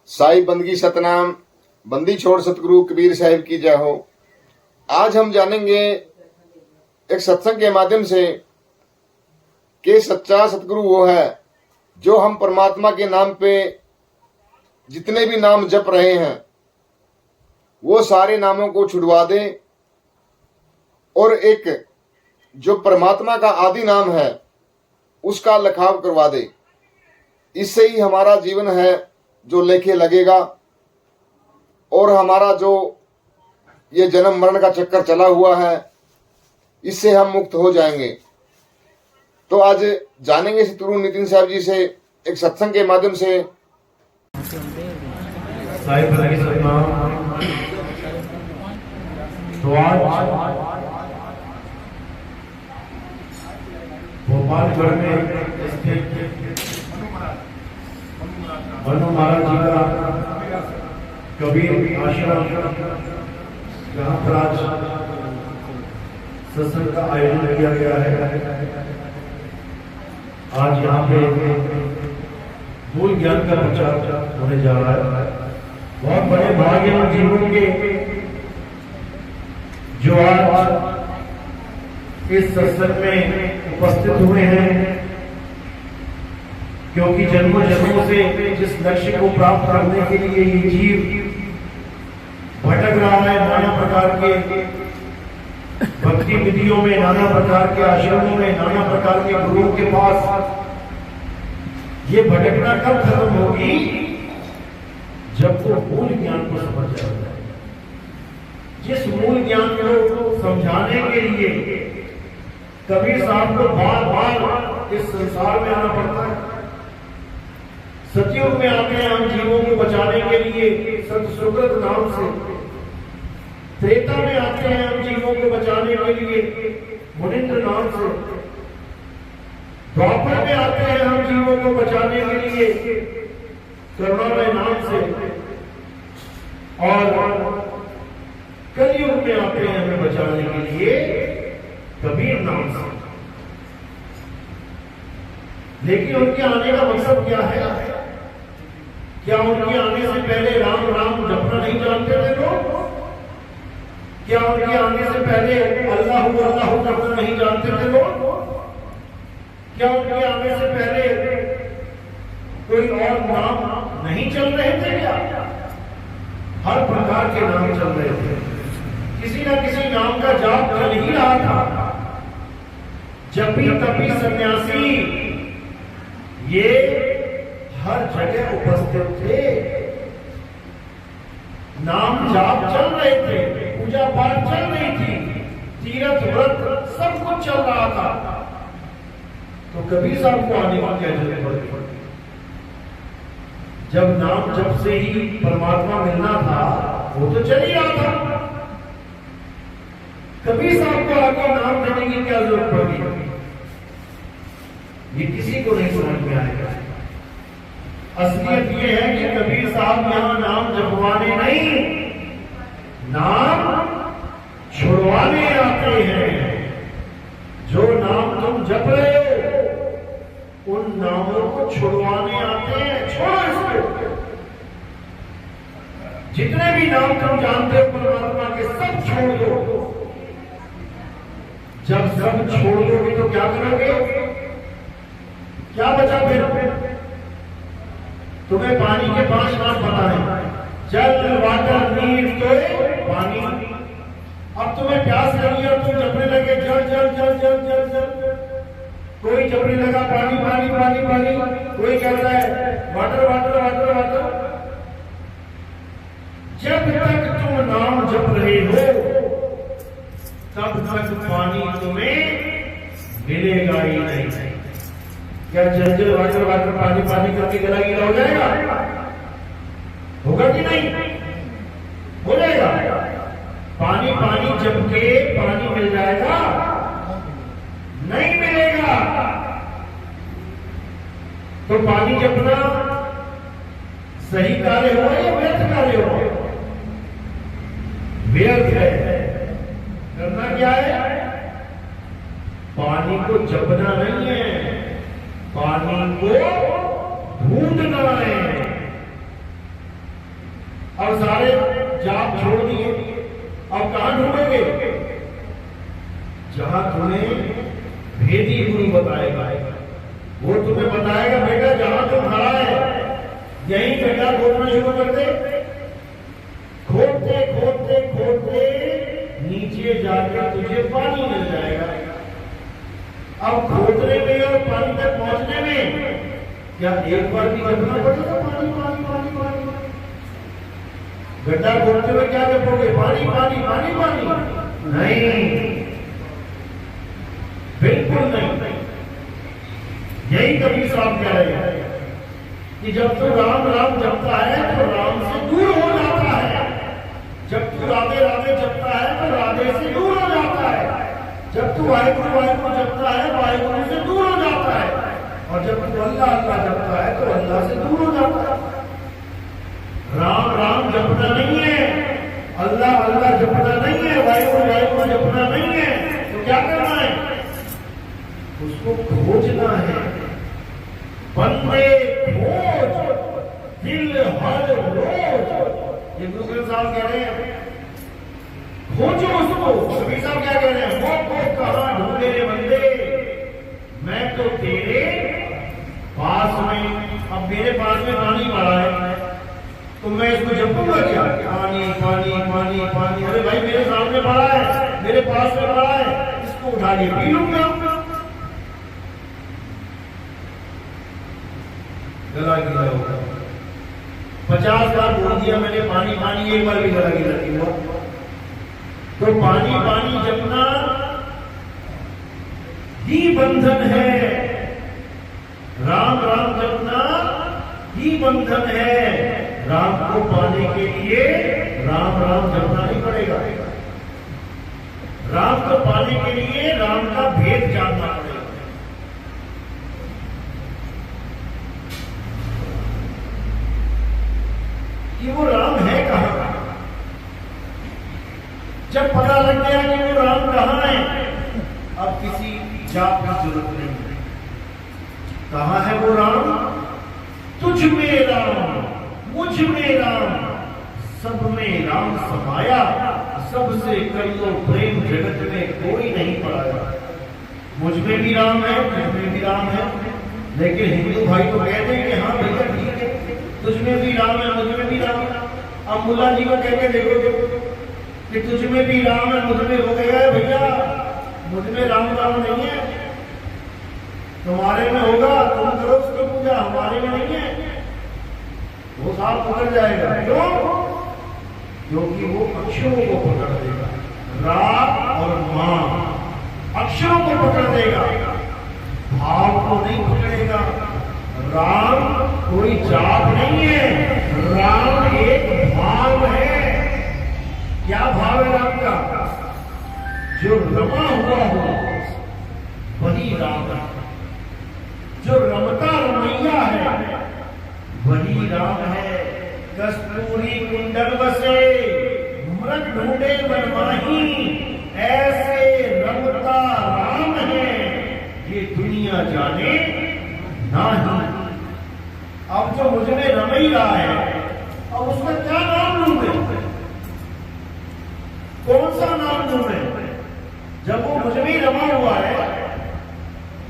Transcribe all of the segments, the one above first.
साई बंदगी सतनाम, बंदी छोड़ सतगुरु कबीर साहिब की जय हो। आज हम जानेंगे एक सत्संग के माध्यम से कि सच्चा सतगुरु वो है जो हम परमात्मा के नाम पे जितने भी नाम जप रहे हैं वो सारे नामों को छुड़वा दे और एक जो परमात्मा का आदि नाम है उसका लखाव करवा दे। इससे ही हमारा जीवन है जो लेखे लगेगा और हमारा जो ये जन्म मरण का चक्कर चला हुआ है इससे हम मुक्त हो जाएंगे। तो आज जानेंगे सतगुरु नितिन साहब जी से एक सत्संग के माध्यम से। तो आज भोपालगढ़ में स्थित मनु महाराज जी का कबीर आश्रम, जहाँ पर आज सत्संग का आयोजन किया गया है। आज यहाँ पे मूल ज्ञान का प्रचार होने जा रहा है। बहुत बड़े भाग्यवान जीवों के जो आज इस सत्संग में उपस्थित हुए हैं, क्योंकि जन्मों जन्मों से जिस लक्ष्य को प्राप्त करने के लिए ये जीव भटक रहा है, नाना प्रकार के भक्ति विधियों में, नाना प्रकार के आश्रमों में, नाना प्रकार के गुरुओं के पास, ये भटकना कब खत्म होगी? जब वो मूल ज्ञान को समझ जाता है। जिस मूल ज्ञान को समझाने के लिए कबीर साहब को बार बार इस संसार में आना पड़ता है। सतयुग में आते हैं हम जीवों को बचाने के लिए संत सुकृत नाम से, त्रेता में आते हैं हम जीवों को बचाने के लिए मुनिंद्र नाम से, द्वापर में आते हैं हम जीवों को बचाने के लिए करुणामय नाम से, और कलयुग में आते हैं हमें बचाने के लिए कबीर नाम से। लेकिन उनके आने का मकसद क्या है? क्या उनके आने से पहले राम राम जपना नहीं जानते थे लोग? क्या उनके आने से पहले अल्लाह अल्लाह जपना नहीं जानते थे लोग? क्या उनके आने से पहले कोई और नाम नहीं चल रहे थे? क्या हर प्रकार के नाम चल रहे थे। किसी न किसी नाम का जाप चल ही रहा था। जपी तपी सन्यासी ये हर जगह उपस्थित थे। नाम जाप चल रहे थे, पूजा पाठ चल रही थी, तीर्थ व्रत सब कुछ चल रहा था। तो कबीर साहब को आने की क्या जरूरत पड़ी? जब नाम जप से ही परमात्मा मिलना था वो तो चल ही रहा था। कबीर साहब को आगे नाम देने की क्या जरूरत पड़ी? ये किसी को नहीं समझ में आएगा। असलियत ये है कि कबीर साहब यहां नाम जपवाने नहीं, नाम छुड़वाने आते हैं। जो नाम तुम जप रहे हो उन नामों को छुड़वाने आते हैं। छोड़ो इसको। जितने भी नाम तुम जानते हो परमात्मा के सब छोड़ दो। जब सब छोड़ दोगे तो क्या करोगे? क्या बचा फिर? तुम्हें पानी के 5 नाम पता है। जल, वाटर, नीर, तो पानी। अब तुम्हें प्यास लगी और तुम जपने लगे जल जल जल जल जल जल। कोई जपने लगा पानी पानी पानी पानी, कोई कहता है वाटर वाटर वाटर वाटर। जब तक तुम नाम जप रहे हो तब तक पानी तुम्हें मिलेगा ही नहीं। क्या जल जल वाटर वाटर पानी पानी करके गला गीला हो जाएगा? होगा कि नहीं? हो जाएगा। पानी पानी जप के पानी मिल जाएगा? नहीं मिलेगा। तो पानी जपना सही कार्य हो या व्यर्थ कार्य हो? व्यर्थ है। करना क्या है? पानी को जपना नहीं है, पानी को ढूंढना है। और सारे जाप छोड़ दिए, अब कहां ढूंढोगे? जहां तुम्हें भेदी गुरु बताएगा, वो तुम्हें बताएगा बेटा जहां तुम खड़ा है यही बेटा खोदना शुरू कर दे। खोदते खोदते खोदते नीचे जाकर तुझे पानी मिल जाएगा। अब खोदने में और पानी तक पहुंचने में क्या एक बार भी जपना पड़ेगा? पानी पानी पानी पानी। गड्ढा खोदते हुए क्या जपोगे? पानी पानी पानी पानी? नहीं, बिल्कुल नहीं। यही कबीर साहब कह रहे हैं कि जब तू राम राम जपता है तो राम से दूर हो जाता है, जब तू राधे राधे जपता है तो राधे से दूर हो जाता है, जब तू वाहिगुरु वाहिगुरु जपता है वाहिगुरु से दूर हो जाता है, और जब तू अल्लाह अल्लाह जपता है तो अल्लाह से दूर हो जाता है। राम राम जपना नहीं है, अल्लाह अल्लाह जपना नहीं है, वाहिगुरु वाहिगुरु जपना नहीं है, तो क्या करना है? उसको खोजना है। बंदे खोज दिल हर रोज, ये गुरु ग्रंथ साहब कह रहे हैं, खोजो उसको। कबीर साहब क्या कह रहे हैं? वो को कहां ढूंढे बंदे, मैं तो तेरे पास में। अब मेरे पास में पानी पड़ा है तो मैं इसको जपूंगा क्या? पानी पानी पानी पानी। अरे भाई मेरे सामने पड़ा है, मेरे पास में पड़ा है, इसको उठा के पी लूंगा। गला गीला होगा। 50 बार बोल दिया मैंने पानी पानी, एक बार भी गला गीला नहीं हुआ। तो पानी पानी जपना ही बंधन है, राम राम जपना ही बंधन है। राम को पाने के लिए राम राम जपना नहीं पड़ेगा, राम को पाने के लिए राम का भेद जानना पड़ेगा। कि वो राम है कहां? जब पता लग गया कि वो राम कहां है, अब किसी जाप की जरूरत नहीं है। कहां है वो राम? तुझ में राम, मुझ में राम, सब में राम समाया, सबसे कर लो प्रेम, जगत में कोई नहीं पड़ाया। मुझ में भी राम है, तुझ में भी राम है। लेकिन हिंदू भाई तो कहते हैं कि हाँ भैया ठीक है, तुझ में भी राम है, मुझ में भी राम है। अब मुल्ला जी को कहते देखो कि तुझ में भी राम है, मुझ में हो गया है भैया, मुझ में राम राम नहीं है, तुम्हारे में होगा, तुम करो उसकी पूजा, हमारे में नहीं है। वो साफ पकड़ जाएगा। क्यों? क्योंकि वो अक्षरों को पकड़ देगा, रा और मां अक्षरों को पकड़ देगा, भाव को नहीं पकड़ेगा। राम कोई जाप नहीं है, राम एक भाव है। क्या भाव है राम का? जो रमा हुआ हो वही राम है, जो रमता रमैया है वही राम है। कस्तूरी कुंडल बसे मृग ढूंढे बनवाही, ऐसे रमता राम है ये दुनिया जाने नहीं। अब जो मुझ में रम ही रहा है, अब उसका क्या नाम लूं मैं? कौन सा नाम लूं मैं? जब वो मुझ में ही रमा हुआ है,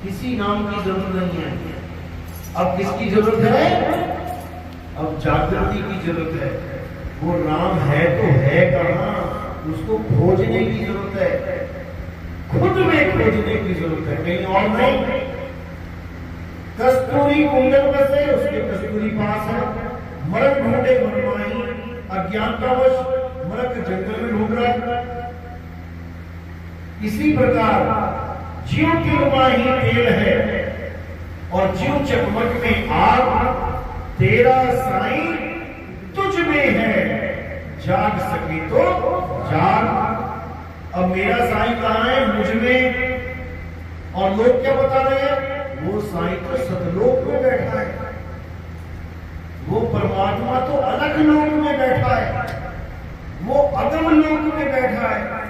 किसी नाम की जरूरत नहीं है। अब किसकी जरूरत है? अब जागृति की जरूरत है। वो राम है तो है कहां? उसको खोजने की जरूरत है, खुद में खोजने की जरूरत है, कहीं और नहीं। कस्तूरी कुंडल बसे, उसके कस्तूरी पास है। मृग ढूंढे बनवाही, अज्ञानतावश मृग जंगल में ढूंढ रहा है। इसी प्रकार ज्यों तिरुमा ही तेल है और ज्यों चकमक में आग, तेरा साईं तुझ में है, जाग सके तो जाग। अब मेरा साईं कहां है? मुझ में। और लोग क्या बता रहे हैं? वो साईं तो सतलोक में बैठा है, वो परमात्मा तो अलग लोक में बैठा है, वो अगम लोक में बैठा है,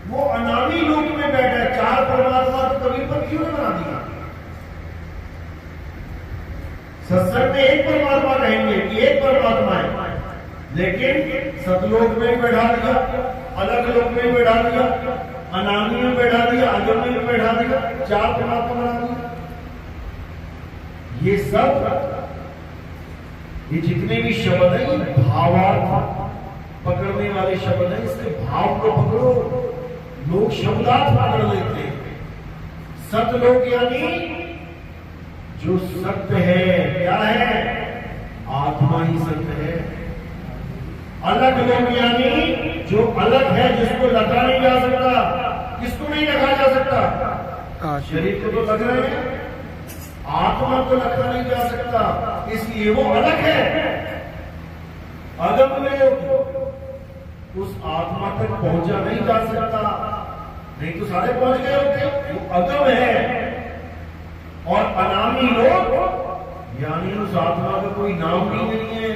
वो अनामी लोक में बैठा है। चार परमात्मा तो कभी पर क्यों बना दिया? सत्संग में एक परमात्मा कहेंगे कि एक परमात्मा है, लेकिन सतलोक में बैठा दिया, अलग लोक में बैठा दिया, अनामी में बैठा दिया, अगमी में बैठा दिया, चार परमात्मा बना दिया। ये सब, ये जितने भी शब्द हैं ये भावार्थ पकड़ने वाले शब्द हैं। इसके भाव को पकड़ो, लोग शब्दार्थ पकड़ लेते हैं। सतलोक यानी जो सत्य है, क्या है? आत्मा ही सत्य है। अलग लोक यानी जो अलग है, जिसको लगा नहीं जा सकता। किसको नहीं लगा जा सकता? शरीर को तो लग रहे हैं, आत्मा को लगा नहीं जा सकता, इसलिए वो अलग है। अगम लोक उस आत्मा तक पहुंचा नहीं जा सकता, नहीं तो सारे पहुंच गए होते। वो अगम है। और अनामी लोक यानी उस आत्मा का कोई नाम भी नहीं है,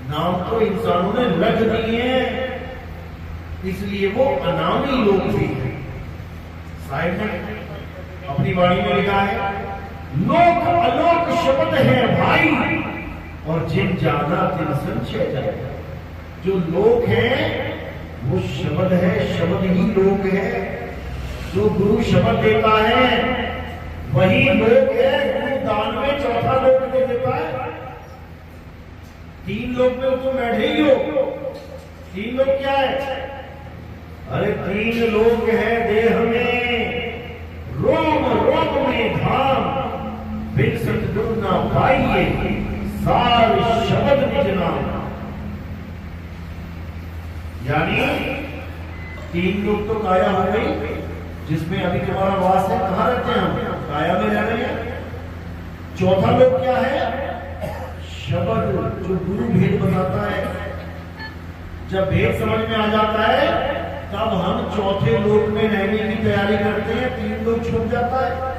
नाम तो इंसानों ने रख दिए हैं, इसलिए वो अनामी लोक भी है। साहिब ने अपनी वाणी में लिखा है, लोक अलोक शब्द है भाई, और जिन जाना तिन संशय जाए। जो लोक है वो शब्द है, शब्द ही लोक है। जो गुरु शब्द देता है वही लोक है। गुरु दान में चौथा लोक दे देता है। तीन लोक में तुम बैठे ही हो। तीन लोक क्या है? अरे तीन लोक है देह में, रोम रोम में धाम, बिन सतगुरु ना पाइए, सार शब्द निज नाम। यानी तीन लोग तो काया हो गई, जिसमें अभी तुम्हारा वास है। कहाँ रहते हैं हम? काया में रह रहे हैं। चौथा लोग क्या है? शब्द, जो गुरु भेद बताता है। जब भेद समझ में आ जाता है तब हम चौथे लोक में रहने की तैयारी करते हैं। तीन लोग छूट जाता है।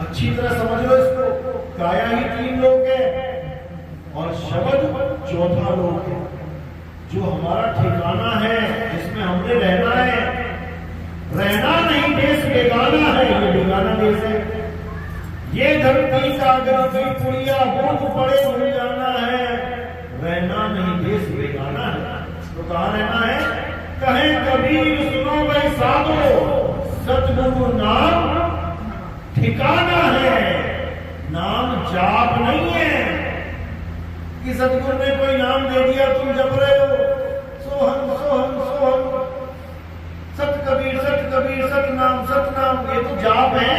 अच्छी तरह समझ लो इसको। काया ही तीन लोग है और शब्द चौथा लोक है, जो हमारा ठिकाना है, जिसमें हमने रहना है। रहना नहीं, देश बेगाना है। ये बेगाना देश है। ये धरती का गरीबी पुड़िया बूंद पड़े भूल जाना है। रहना नहीं, देश बेगाना है। तो कहाँ रहना है? कहे कबीर सुनो भाई साधो, सतगुरु नाम ठिकाना है। नाम जाप नहीं है कि सतगुरु ने कोई नाम दे दिया तुम जप रहे हो, सोहम सोहम सोहम, सत कबीर सतनाम सतनाम। ये तो जाप है,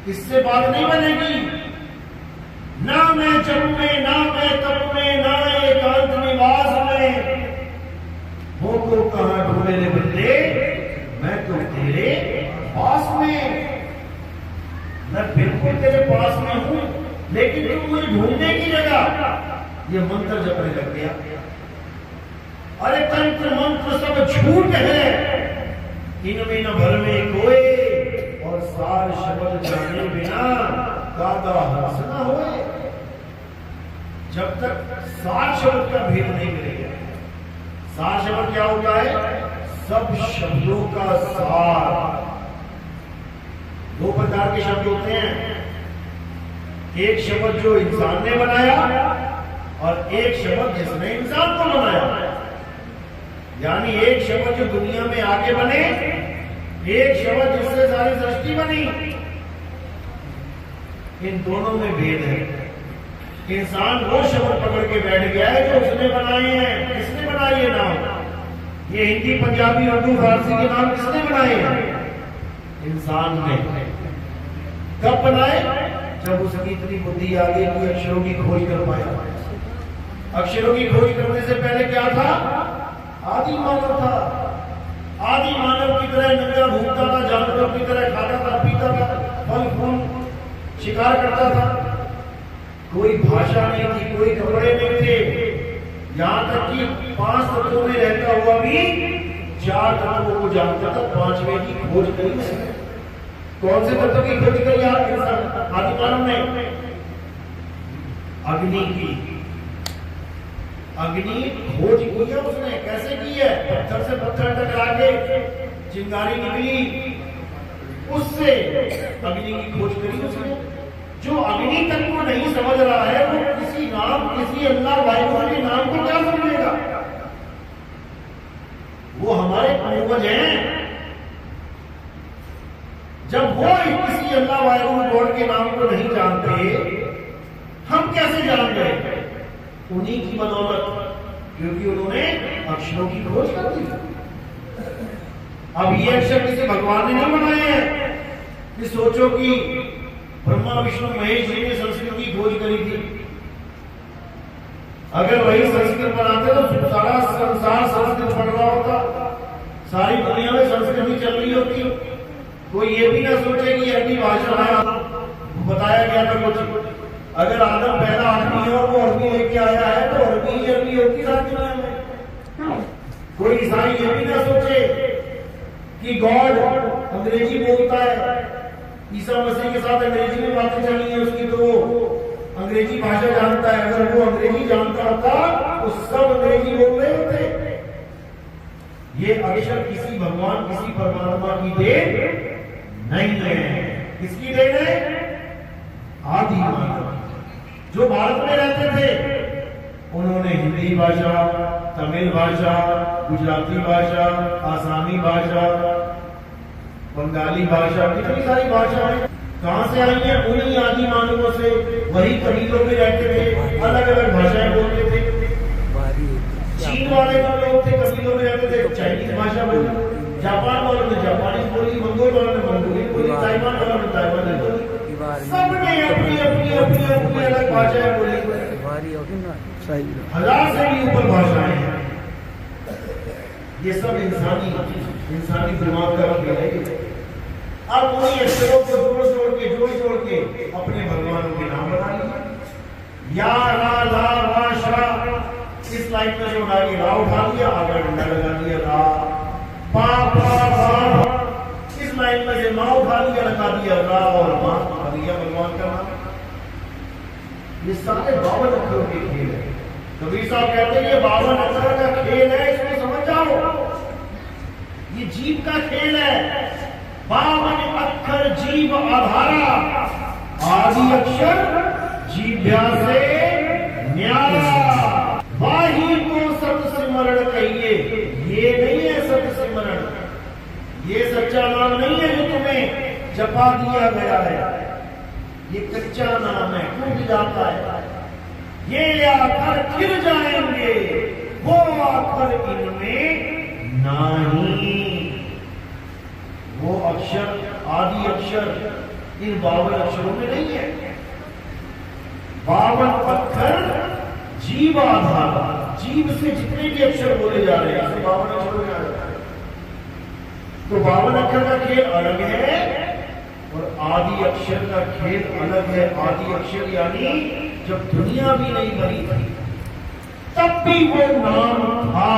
इससे बात नहीं बनेगी। ना मैं जप में, ना मैं तप में, ना एकांत निवास में, हो तो कहां ढूंढे ले बंदे, मैं तो तेरे पास में। मैं बिल्कुल तेरे पास में हूं, लेकिन तुम मुझे ढूंढने की जगह ये मंत्र जपने लग गया। अरे तंत्र मंत्र सब झूठ है, इनमें न भर में कोई, और सार शब्द जाने बिना गादा हंस न होए। जब तक सार शब्द का भेद नहीं मिलेगा। सार शब्द क्या होता है? सब शब्दों का सार। दो प्रकार के शब्द होते हैं। एक शब्द जो इंसान ने बनाया और एक शब्द जिसने इंसान को बनाया। यानी एक शब्द जो दुनिया में आके बने, एक शब्द जिससे सारी सृष्टि बनी। इन दोनों में भेद है। इंसान वो शब्द पकड़ के बैठ गया है जो उसने बनाए हैं। किसने बनाए ये नाम? ये हिंदी, पंजाबी, उर्दू, फारसी के नाम किसने बनाए हैं? इंसान ने। कब बनाए? जब उसकी इतनी बुद्धि आ गई कि अक्षरों की खोज कर पाया। अक्षरों की खोज करने से पहले क्या था? आदि मानव था। आदि मानव की तरह नंगा घूमता था, जानवरों की तरह खाता था, पीता था, फल फूल शिकार करता था। कोई भाषा नहीं थी, कोई कपड़े नहीं थे। यहां तक कि 5 तत्वों में रहता हुआ भी 4 तत्वों को जानता था। 5वें की खोज करी। कौन से तत्व की खोज करी आदि मानव ने? अग्नि की। अग्नि खोज की है उसने। कैसे की है? पत्थर से पत्थर टकरा के चिंगारी निकली, उससे अग्नि की खोज करी उसने। जो अग्नि तक को नहीं समझ रहा है वो किसी अल्लाह वाहिगुरु के नाम को क्या समझेगा? वो हमारे पूर्वज हैं। जब वो किसी अल्लाह वाहिगुरु गॉड के नाम को नहीं जानते, हम कैसे जान गए? उन्हीं की बदौलत, क्योंकि उन्होंने अक्षरों की खोज कर दी। अब ये अक्षर किसी भगवान ने नहीं बनाए हैं कि सोचो कि ब्रह्मा विष्णु महेश जी ने संस्कृत की खोज करी थी। अगर वही संस्कृत बनाते तो सारा संसार संस्कृत पढ़ रहा होता, सारी दुनिया में संस्कृत ही चल रही होती। कोई ये भी ना सोचे कि अरबी भाषा है, बताया गया था कुछ। अगर आदम पहला आदमी है और वो अरबी लेके आया है तो अरबी होती सारी दुनिया में। कोई ईसाई ये भी ना सोचे कि गॉड अंग्रेजी बोलता है, ईसा मसीह के साथ अंग्रेजी में बातें चली है उसकी, तो वो अंग्रेजी भाषा जानता है। अगर वो अंग्रेजी जानता होता तो सब अंग्रेजी बोल रहे होते। ये अक्षर किसी भगवान, किसी परमात्मा की देन नहीं है। किसकी देन है? आदि मानव जो भारत में रहते थे, उन्होंने हिंदी भाषा, तमिल भाषा, गुजराती भाषा, आसामी भाषा, बंगाली भाषा, कितनी सारी भाषाएं कहां से आई हैं? उन्हीं आदि मानवों से। वही कबीलों में रहते थे, अलग अलग भाषाएं बोलते थे। चीन वाले जो लोग थे कबीलों में रहते थे, चाइनीज भाषा बोली, जापान वालों ने जापानीज बोली, मंगोल वालों ने मंगोली बोली, ताइवान वालों ने ताइवानी बोली। सबने अपनी अपनी अपनी अपनी अलग भाषाएं बोली। 1000 से भी ऊपर भाषाएं हैं। ये सब इंसानी दिमाग का खेल है। अब उन्हीं अक्षरों को जोड़ के अपने भगवानों के नाम बना लिए। या रा ला वा शा, इस लाइन में जो आगे रा उठा लिया, आगे डंडा लगा दिया रा। पा पा पा, इस लाइन में से मा उठा लिया, लगा दिया रा और मा, उठा दिया भगवान का नाम। ये सारे 52 अक्षरों के खेल है। कबीर साहब कहते हैं ये 52 अक्षर का खेल है, इसको समझ जाओ। ये जीव का खेल है। 52 अक्षर जीव आधारा, आदि अक्षर जीव्या से न्यारा। वाही को सत सिमरण कहिए, ये नहीं है सत सिमरण, ये सच्चा नाम नहीं है जो तुम्हें जपा दिया गया है। ये कच्चा नाम है, टूट जाता है। ये आखर फिर जाएंगे, वो आखर इनमें नहीं। वो अक्षर, आदि अक्षर इन 52 अक्षरों में नहीं है। 52 अक्षर जीव आधार, जीव से जितने भी अक्षर बोले जा रहे हैं 52 अक्षरों में आ जाता है। तो 52 अक्षर का खेल अलग है और आदि अक्षर का खेल अलग है। आदि अक्षर यानी जब दुनिया भी नहीं बनी थी तब भी वो नाम था।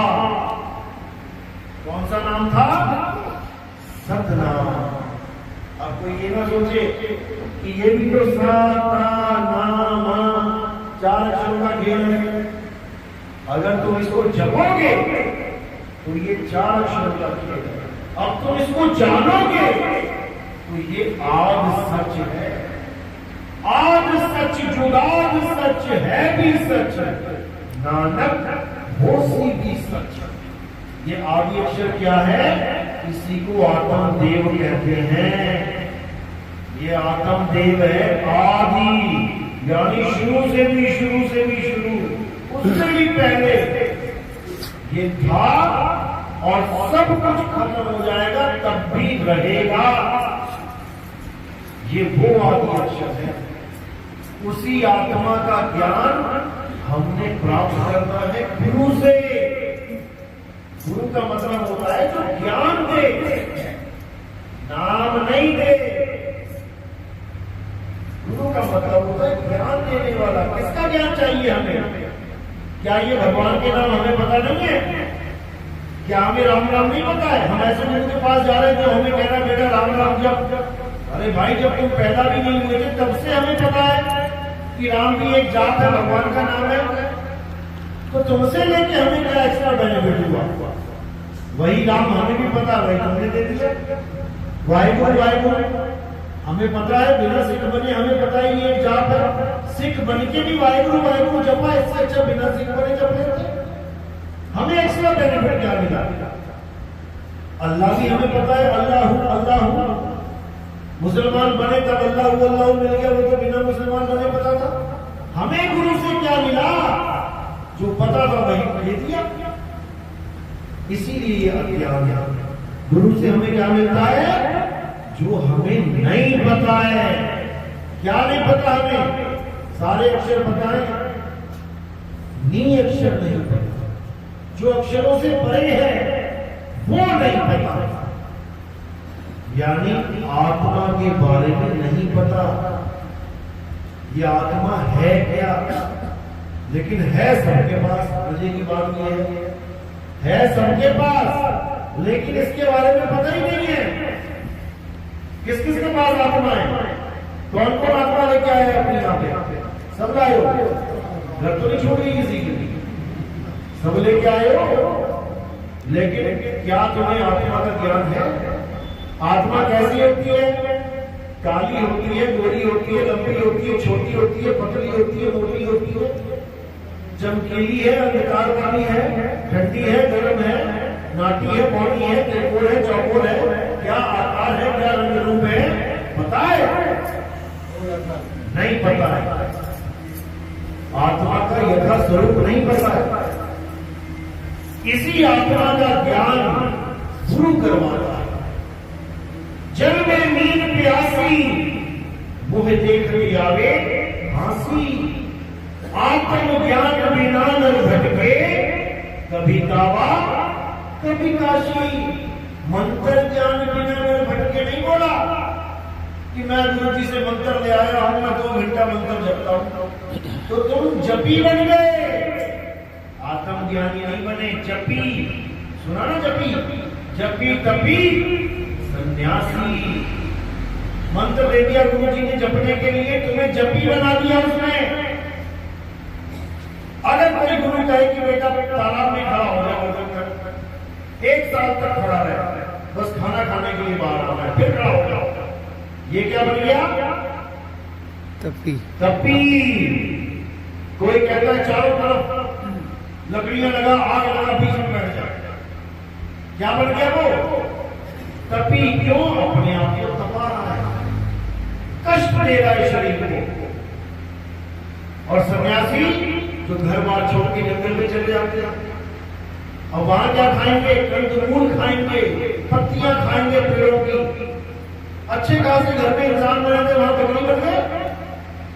कौन सा नाम था? सतनाम। अब कोई ये ना सोचे कि ये भी तो नाम 4 अक्षरों का खेल है। अगर तुम इसको जपोगे तो ये 4 अक्षरों का खेल है। अब तुम इसको जानोगे तो ये आद सच है। आद सच जुगाद सच है भी सच, नानक होसी भी सच। ये आदि अक्षर क्या है? इसी को आत्म देव कहते हैं। ये आत्म देव है आदि, यानी शुरू से भी उससे भी पहले ये था और सब कुछ खत्म हो जाएगा तब भी रहेगा। ये वो आदि अक्षर है। उसी आत्मा का ज्ञान हमने प्राप्त करना है गुरु से। गुरु का मतलब होता है जो ज्ञान दे, नाम नहीं दे। गुरु का मतलब होता है ज्ञान देने वाला। किसका ज्ञान चाहिए हमें? क्या ये भगवान के नाम हमें पता नहीं है? क्या हमें राम राम नहीं पता है? हम ऐसे गुरु के पास जा रहे थे, हमें कह रहा बेटा राम राम जप। अरे भाई जब तुम पैदा भी नहीं हुए थे तब से हमें पता है कि राम भी एक जात है, भगवान का नाम है। तो तुमसे लेके हमें क्या एक्स्ट्रा बेनिफिट हुआ? वही राम हमें भी पता, वही तुमने दे दिया। वाहिगुरु वाहिगुरु हमें पता है बिना सिख बने हमें पता ही नहीं है जाप है। सिख बन के भी वाहिगुरु वाहिगुरु जपा, इससे अच्छा बिना सिख बने जप लेते। हमें एक्स्ट्रा बेनिफिट क्या मिला? अल्लाह भी हमें पता है, अल्लाह हूं अल्लाह हूं। मुसलमान बने तब अल्लाह हूं अल्लाह हूं मिल गया, वो तो बिना मुसलमान बने पता था। हमें गुरु से क्या मिला? जो पता था वही दे दिया। इसीलिए अज्ञान है। गुरु से हमें क्या मिलता है? जो हमें नहीं पता है। क्या नहीं पता हमें? सारे अक्षर पता है, नी अक्षर नहीं पता। जो अक्षरों से परे है वो नहीं पता, यानी आत्मा के बारे में नहीं पता। ये आत्मा है क्या? लेकिन है सबके पास। मजे की बात यह है सबके पास, लेकिन इसके बारे में पता ही नहीं है। किस किस के पास आत्मा है? कौन कौन आत्मा लेके आए अपने यहाँ पे? सब लाए हो? घर तो नहीं छोड़ गई किसी की? सब लेके आए हो। लेकिन क्या तुम्हें आत्मा का ज्ञान है? आत्मा कैसी होती है? काली होती है, गोरी होती है, लंबी होती है, छोटी होती है, पतली होती है, मोटी होती है, चमकीली है, अंधकार वाली है, ठंडी है, गर्म है, नाटी है, पौनी है, त्रिकोण है, चौकोर है, क्या आकार है, क्या रंग रूप है? पता है? नहीं पता है। आत्मा का यथा स्वरूप नहीं पता है। इसी आत्मा का ज्ञान गुरु करवाता है। जल में नींद प्यासी, मुंह देख के आवे हांसी। आत्म ज्ञान बिना नर भटके, कभी काबा कभी काशी। मंत्र ज्ञान बिना नर भटके नहीं बोला कि मैं गुरु जी से मंत्र ले आया हूं, मैं 2 घंटा मंत्र जपता हूं, तो तुम जपी बन गए, आत्मज्ञानी नहीं बने। जपी सुना ना? जपी जपी तपी सन्यासी। मंत्र दे दिया गुरु जी ने जपने के लिए, तुम्हें जपी बना दिया उसने। अगर कोई गुरु कहे कि बेटा तालाब में खड़ा हो जाए, 1 साल तक खड़ा रहे, बस खाना खाने के लिए बाहर आना है, फिर खड़ा हो जाओ, ये क्या बन गया? तपी। तपी। कोई कहता है चारों तरफ लकड़ियां लगा, आग लगा, बीच में बैठ जाए, क्या बन गया वो? तपी। क्यों? अपने आप को तपा रहा है, कष्ट दे रहा है शरीर को। और सन्यासी जो घर बार छोड़ के जंगल में चले जाते हैं, और वहां क्या खाएंगे? कंदमूल खाएंगे, पत्तियां खाएंगे पेड़ों की। अच्छे खासे घर में इंसान बने थे, वहां बकरी बन गए।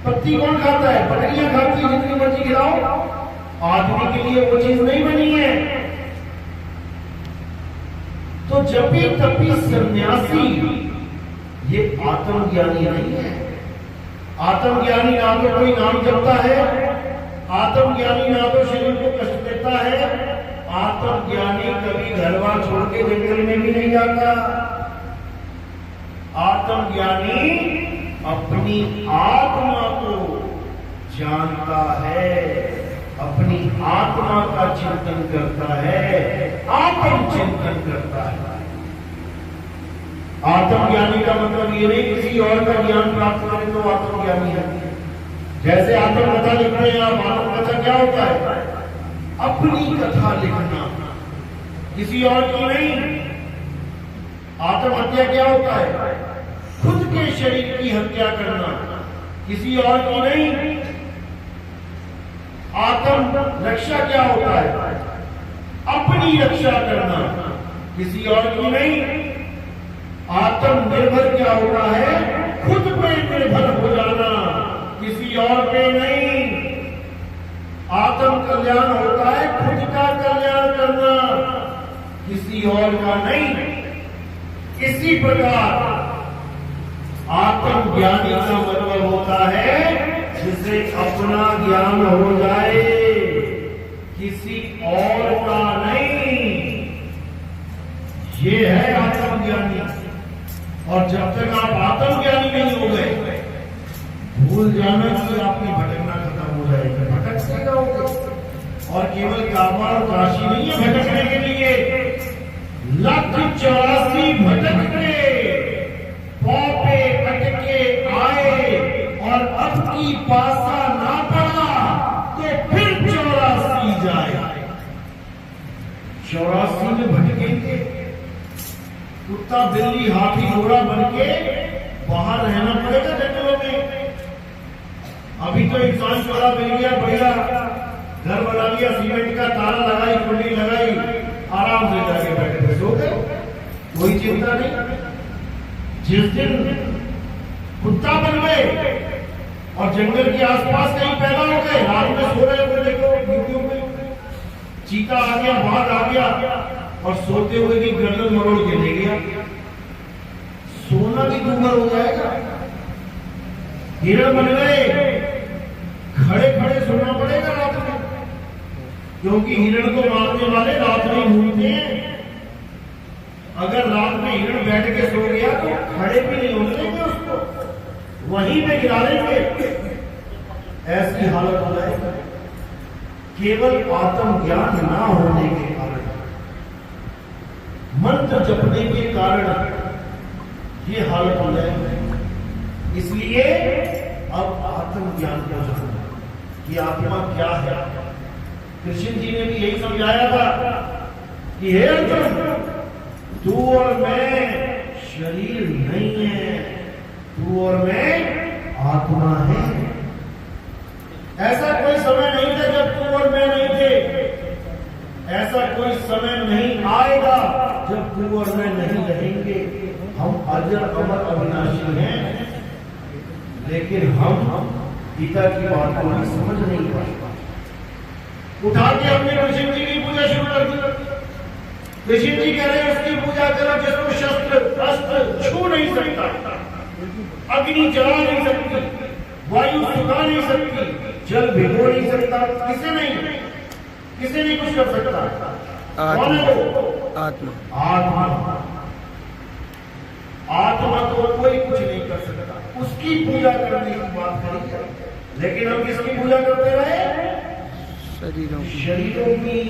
पत्ती कौन खाता है? बकरियां खाती है, जितनी मर्जी खिलाओ। आदमी के लिए वो चीज नहीं बनी है। तो जपी तपी सन्यासी ये आत्मज्ञानी नहीं है। आत्मज्ञानी ना तो कोई नाम जपता है, आत्मज्ञानी ना तो शरीर को कष्ट देता है, आत्मज्ञानी कभी घरवार छोड़ के जंगल में भी नहीं जाता। आत्मज्ञानी अपनी आत्मा को जानता है, अपनी आत्मा का चिंतन करता है, आत्म चिंतन करता है। आत्मज्ञानी का मतलब ये नहीं किसी और का ज्ञान प्राप्त करें तो आत्मज्ञानी है। जैसे आत्मकथा लिखते हैं आप, आत्मकथा क्या होता है? अपनी कथा लिखना, किसी और की नहीं। आत्महत्या क्या होता है? खुद के शरीर की हत्या करना, किसी और की नहीं। आत्म रक्षा क्या होता है? अपनी रक्षा करना, किसी और की नहीं। आत्मनिर्भर क्या होता है? खुद पे निर्भर हो जाना, किसी और पे नहीं। आत्म कल्याण होता है खुद का कल्याण करना, किसी और का नहीं। इसी प्रकार आत्मज्ञानी का मतलब होता है जिसे अपना ज्ञान हो जाए, किसी और का नहीं। ये है आत्मज्ञानी। और जब तक आप आत्मज्ञानी नहीं हो गए, भूल जाना कि आपकी भटकना खत्म हो जाएगा। भटकते रहोगे। और केवल काबा और काशी नहीं है भटकने के लिए, 1,84,00,000 भटक के पौ पे अटकी अब की पासा ना पड़ा तो फिर 84 जाए। 84 में भटकेंगे, कुत्ता बिल्ली हाथी घोड़ा बन के बाहर रहना पड़ेगा जंगलों में। अभी तो इंसान चोरा मिल गया, बढ़िया घर बना लिया, सीमेंट का ताला लगाई, कुंडी लगाई, आराम से जाके बैठे सो गए, कोई चिंता नहीं। जिस दिन कुत्ता बन गए और जंगल के आसपास कहीं पैदा हो गए, रात में सो रहे हुए देखो यूट्यूब में चीता आ गया, बाघ आ गया और सोते हुए की गर्दन मरोड़ के ले गया, सोना भी दूभर हो जाएगा। हिरण बन गए, खड़े खड़े सोना पड़ेगा रात में, क्योंकि हिरण को मारने वाले रात में घूमते हैं। अगर रात में हिरण बैठ के सो गया तो खड़े भी नहीं होने उसको, वहीं पे गिरा लेंगे, ऐसी हालत हो जाएगी। केवल आत्मज्ञान ना होने के कारण, मंत्र जपने के कारण ये हालत हो जाएगी। इसलिए अब आत्मज्ञान को जानो कि आत्मा क्या है। कृष्ण जी ने भी यही समझाया था कि हे अर्जुन, तू और मैं शरीर नहीं है, तू और मैं आत्मा है। ऐसा कोई समय नहीं था जब तू और मैं नहीं थे, ऐसा कोई समय नहीं आएगा जब तू और मैं नहीं रहेंगे। हम अजर अमर अविनाशी हैं, लेकिन हम गीता की बात को भी समझ नहीं पाए। उठा के हमने कृष्ण जी की पूजा शुरू कर दी। कृष्ण जी कह रहे हैं उसकी पूजा करो जिसको शस्त्र अस्त्र छू नहीं सकता, अग्नि जला नहीं सकती, वायु सुखा नहीं सकती, जल भिगो नहीं सकता, किसे नहीं कुछ कर सकता। कौन है वो? आत्मा। आत्मा को कोई कुछ नहीं कर सकता, उसकी पूजा करने की बात करेंगे। लेकिन हम किसकी पूजा करते रहे? शरीरों की।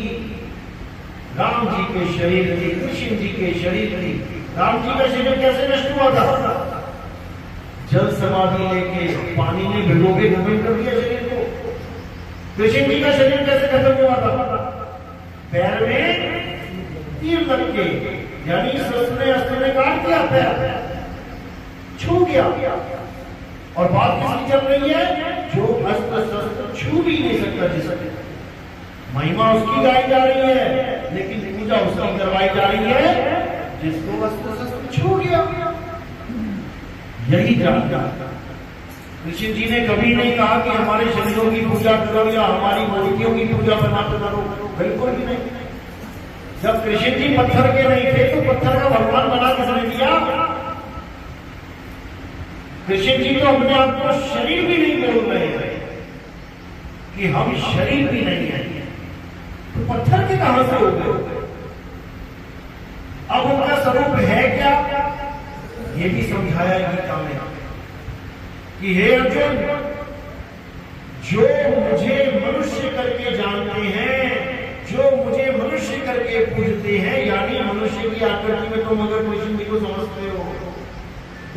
राम जी के शरीर की, कृष्ण जी के शरीर की। राम जी का शरीर कैसे नष्ट हुआ था? जल समाधि लेके पानी में भिगो के खत्म कर दिया शरीर को। कृष्ण जी का शरीर कैसे खत्म हुआ था? पैर में तीर लग के, यानी अस्त्र ने काट दिया, पैर छू गया। और बात किसकी चल रही है? जो अस्त्र शस्त्र छू भी नहीं सकता, जिसकी महिमा उसकी गाई जा रही है, लेकिन पूजा उसकी करवाई जा रही है जिसको अस्त्र शस्त्र छू गया। यही जानता। कृष्ण जी ने कभी नहीं कहा कि हमारे शरीरों की पूजा करो या हमारी मूर्तियों की पूजा बना करो, बिल्कुल भी नहीं। जब कृष्ण जी पत्थर के नहीं थे तो पत्थर का भगवान बना किसने दिया? कृष्ण जी तो अपने आप को शरीर भी नहीं बोल रहे हैं कि हम शरीर भी नहीं है, तो पत्थर के कहां से हो गए? अब उनका स्वरूप है क्या? ये भी समझाया गीता में कि हे अर्जुन, जो मुझे मनुष्य करके जानते हैं, जो मुझे मनुष्य करके पूजते हैं, यानी मनुष्य की आकृति में तुम अगर कृष्ण जी को समझते हो,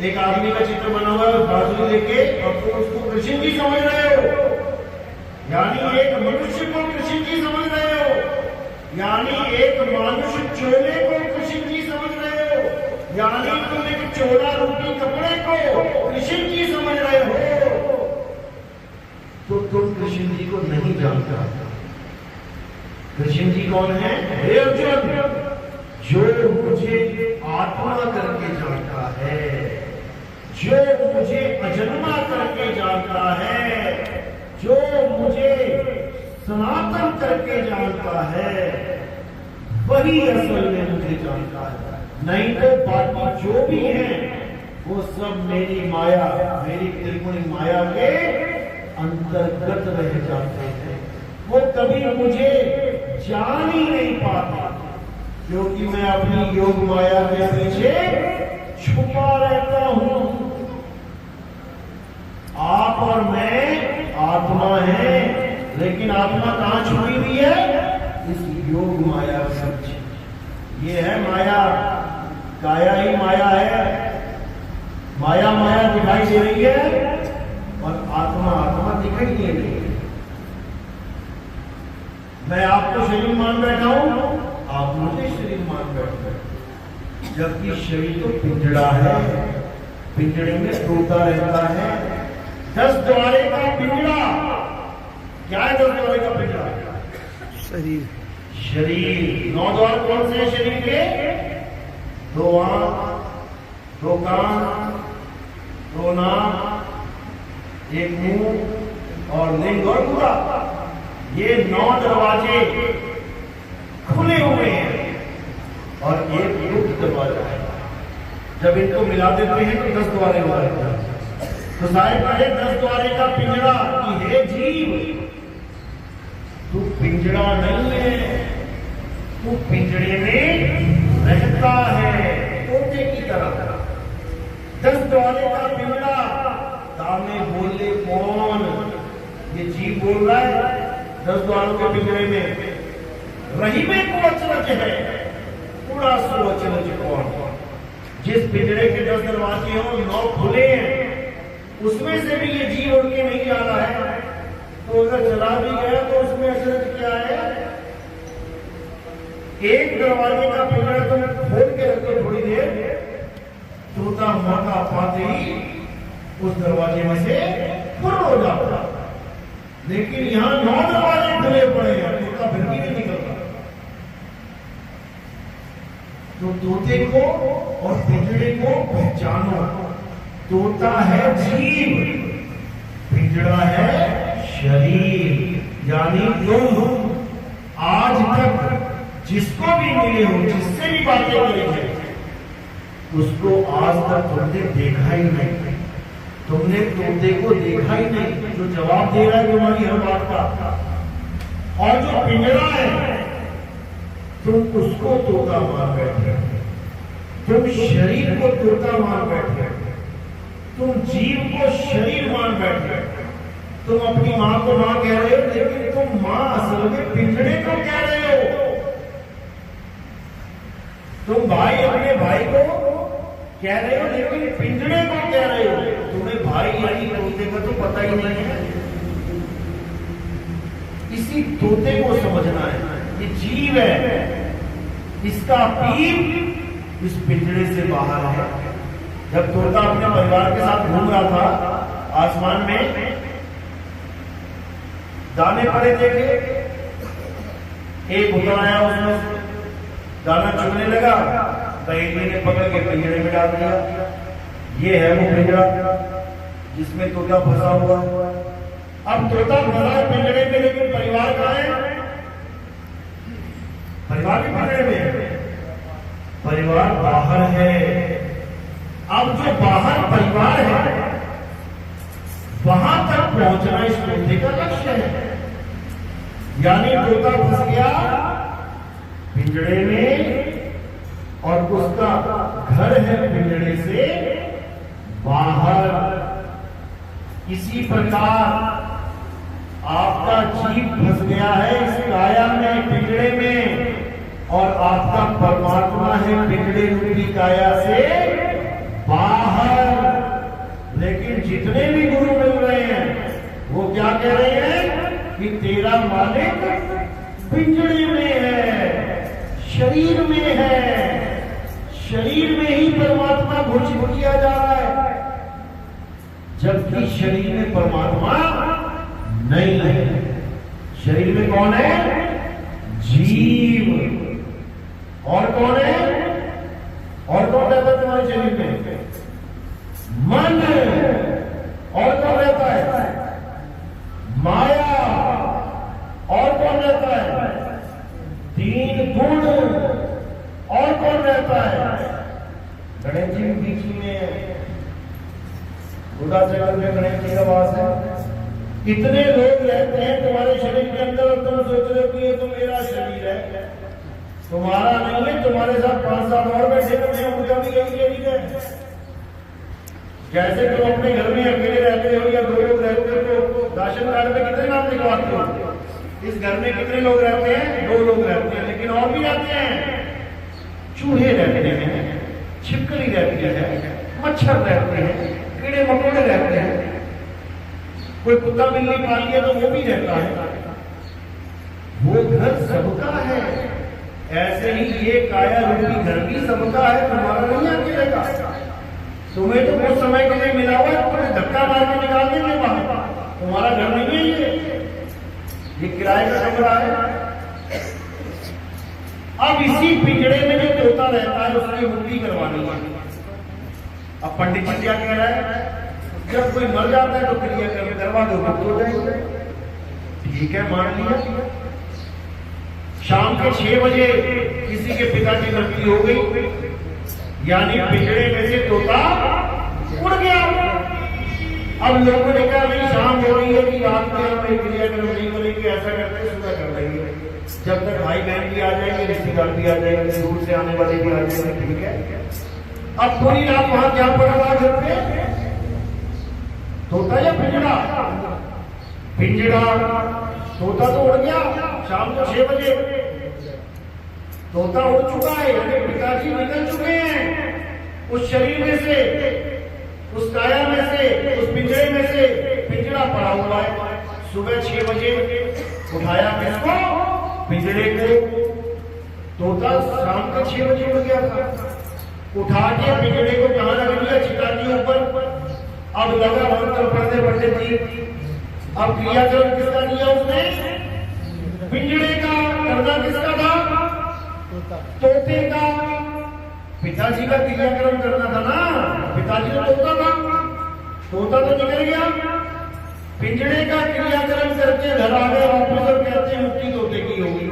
एक आदमी का चित्र बना हुआ है बाजू लेके, और तुम उसको कृष्ण जी समझ रहे हो, यानी एक मनुष्य को कृष्ण जी समझ रहे हो, यानी एक मानुष चोले को कृष्ण जी समझ रहे हो, यानी तुम एक चोला रूपी कपड़े को कृष्ण जी समझ रहे हो, तो तुम कृष्ण जी को नहीं जानते। कृष्ण जी कौन है? हे अर्जुन, जो मुझे आत्मा करके जानता है, जो मुझे अजन्मा करके जानता है, जो मुझे सनातन करके जानता है, वही असल में मुझे जानता है। नहीं तो बाकी जो भी है वो सब मेरी माया, मेरी त्रिगुणी माया के अंतर्गत रह जाते हैं। वो कभी मुझे जान ही नहीं पाते, क्योंकि मैं अपनी योग माया के पीछे छुपा रहता हूं। आप और मैं आत्मा है, लेकिन आत्मा कहां छुपी हुई है? इस योग माया में। ये है माया, काया ही माया है। माया माया दिखाई दे रही है और आत्मा आत्मा दिखाई नहीं देती। मैं आपको शरीर मान बैठा हूं, आप मुझे शरीर मान बैठे हैं, जबकि शरीर तो पिंजड़ा है, पिंजड़े में तोता रहता है। 10 द्वारे का पिंजड़ा, क्या है 10 द्वारे का पिंजड़ा? शरीर। शरीर। 9 द्वार कौन से हैं शरीर के? 2 आंख, 2 कान, 2 नाक, 1 मुंह और लिंग और पूरा। ये 9 दरवाजे खुले हुए हैं और एक गुप्त दरवाजा है। जब इनको मिला देते हैं तो 10 द्वारे हो जाते हैं। तो साहिब कहे 10 द्वारे का पिंजड़ा कि हे जीव, तू पिंजड़ा नहीं है, तू पिंजड़े में रहता है तोते की तरह। 10 द्वारे का पिंजड़ा, ताने बोले कौन? ये जीव बोल रहा है 10 द्वारों के पिंजरे में। रही में कुवचनच है, पूरा सुवचनच कौन? जिस पिंजरे के 10 दरवाजे हो, 9 खुले हैं, उसमें से भी ये जीव उड़ के नहीं जा रहा है। तो अगर चला भी गया तो उसमें असर क्या है? एक दरवाजे का पिंजरा तुम खोल के रखो थोड़ी देर, तोता मौका पाते ही उस दरवाजे में से फुर हो जाता। लेकिन यहां 9 दरवाजे खुले पड़े हैं, तोता फिर भी नहीं निकलता। तो तोते को और पिंजड़े को पहचानो। तोता है जीव, पिंजड़ा है शरीर। यानी तुम आज तक जिसको भी मिले हो, जिससे भी बातें करी है, उसको आज तक तुमने देखा ही नहीं। तुमने तोते को देखा ही नहीं जो जवाब दे रहा है तुम्हारी हर बात का। और जो पिंजरा है, तुम उसको तोता मान बैठे, तुम शरीर को तोता मान बैठे, तुम जीव को शरीर मान बैठे। तुम अपनी मां को मां कह रहे हो, लेकिन तुम मां असल में पिंजड़े को कह रहे हो। तुम भाई अपने भाई को कह रहे हो, लेकिन पिंजड़े को कह रहे हो। तुम्हें भाई यानी तोते का तो पता ही नहीं है। इसी तोते को समझना है, ये जीव है, इसका पीप इस पिंजड़े से बाहर है। जब तोता अपने परिवार के साथ घूम रहा था आसमान में, दाने पड़े देखे, एक भुता आया, उसमें दाना चुगने लगा, बहेलिये ने पकड़ के पिंजड़े में डाल दिया। ये है वो पिंजड़ा जिसमें तोता फंसा हुआ। अब तोता फंसा है पिंजड़े में, लेकिन परिवार कहाँ है? परिवार भी पिंजड़े में है, परिवार बाहर है। अब जो बाहर परिवार है, वहां तक पहुंचना इस तोते का लक्ष्य है। यानी तोता फंस गया पिंजड़े में और उसका घर है पिंजड़े से बाहर। इसी प्रकार आपका जीव फंस गया है इस काया में, पिंजड़े में, और आपका परमात्मा है पिंजड़े रूपी काया से बाहर। लेकिन जितने भी गुरु मिल रहे हैं वो क्या कह रहे हैं कि तेरा मालिक पिंजड़े में है, शरीर में है, शरीर में ही परमात्मा घोषित किया जा रहा है, जबकि शरीर में परमात्मा नहीं है। शरीर में कौन है? जीव। और कौन है? और कौन रहता है तुम्हारे शरीर में? मन। और कौन रहता है? माया। और कौन रहता है? 3 गुण। और कौन रहता है? गणेश जी बीच में, बुढ़ा जगत में गणेश जी का वास है। इतने लोग रहते हैं तुम्हारे शरीर के अंदर और तुम सोच रहे हो कि ये तो मेरा शरीर है। तुम्हारा नहीं है, तुम्हारे साथ 5-7 और बैठे हैं, उनका भी यही शरीर है। जैसे तुम अपने घर में अकेले रहते हो या 2 लोग रहते हो तो राशन कार्ड में कितने नाम लिखवाते हो? इस घर में कितने लोग रहते हैं? 2 लोग रहते हैं, लेकिन और भी रहते हैं। चूहे रहते हैं, छिपकली रहती है, मच्छर रहते हैं, कीड़े मकोड़े रहते हैं। कोई कुत्ता बिल्ली पाल लिया तो वो भी रहता है, वो घर सबका है। ऐसे ही ये काया रूपी घर भी सबका है, तुम्हारा नहीं अकेले का। तुम्हें तो कुछ समय के लिए मिला हुआ है, तुम्हें धक्का मार के निकाल देंगे बाहर, तुम्हारा घर नहीं है ये किराए का कमरा है। अब इसी पिंजड़े में जो तोता रहता है उसकी मुक्ति करवानी है। अब पंडित जी क्या कह रहा है, जब कोई मर जाता है तो क्रियाक्रम करवा दो, मुक्त हो जाएगा। ठीक है, मान लिया। शाम के 6 बजे किसी के पिता की मृत्यु हो गई, यानी पिंजड़े में से तोता उड़ गया। अब लोगों ने कहा नहीं शाम हो रही है कि रात में हम क्रियाक्रम नहीं करेंगे, ऐसा करते सुबह कर लेंगे, जब तक भाई बहन भी आ जाएंगे, रिश्तेदार भी आ जाएंगे, दूर से आने वाले भी आ जाएंगे। ठीक है, अब पूरी रात वहां क्या पड़ा रहा घर पे, तोता या पिंजड़ा? पिंजड़ा। तोता तो उड़ गया शाम को 6 बजे, तोता उड़ चुका है, यानी पिताजी निकल चुके हैं उस शरीर में से, उस काया में से, उस पिंजड़े में से। पिंजड़ा पड़ा हुआ है। सुबह 6 बजे उठाया किसको? पिंजड़े को। तोता शाम को 6 बजे उड़ गया था, उठा के पिंजड़े को कहां रख दिया? चिता के ऊपर। अब लगा मंत्र पढ़ने पंडित जी, अब क्रियाक्रम किसका दिया उसने? पिंजड़े का। करना किसका था? तोते का। पिताजी का क्रियाक्रम करना था ना, पिताजी तो तोता था, तोता तो निकल गया। पिंजड़े का क्रियाक्रम करके घर आ गए वापस और कहते हैं मुक्ति तोते की होगी।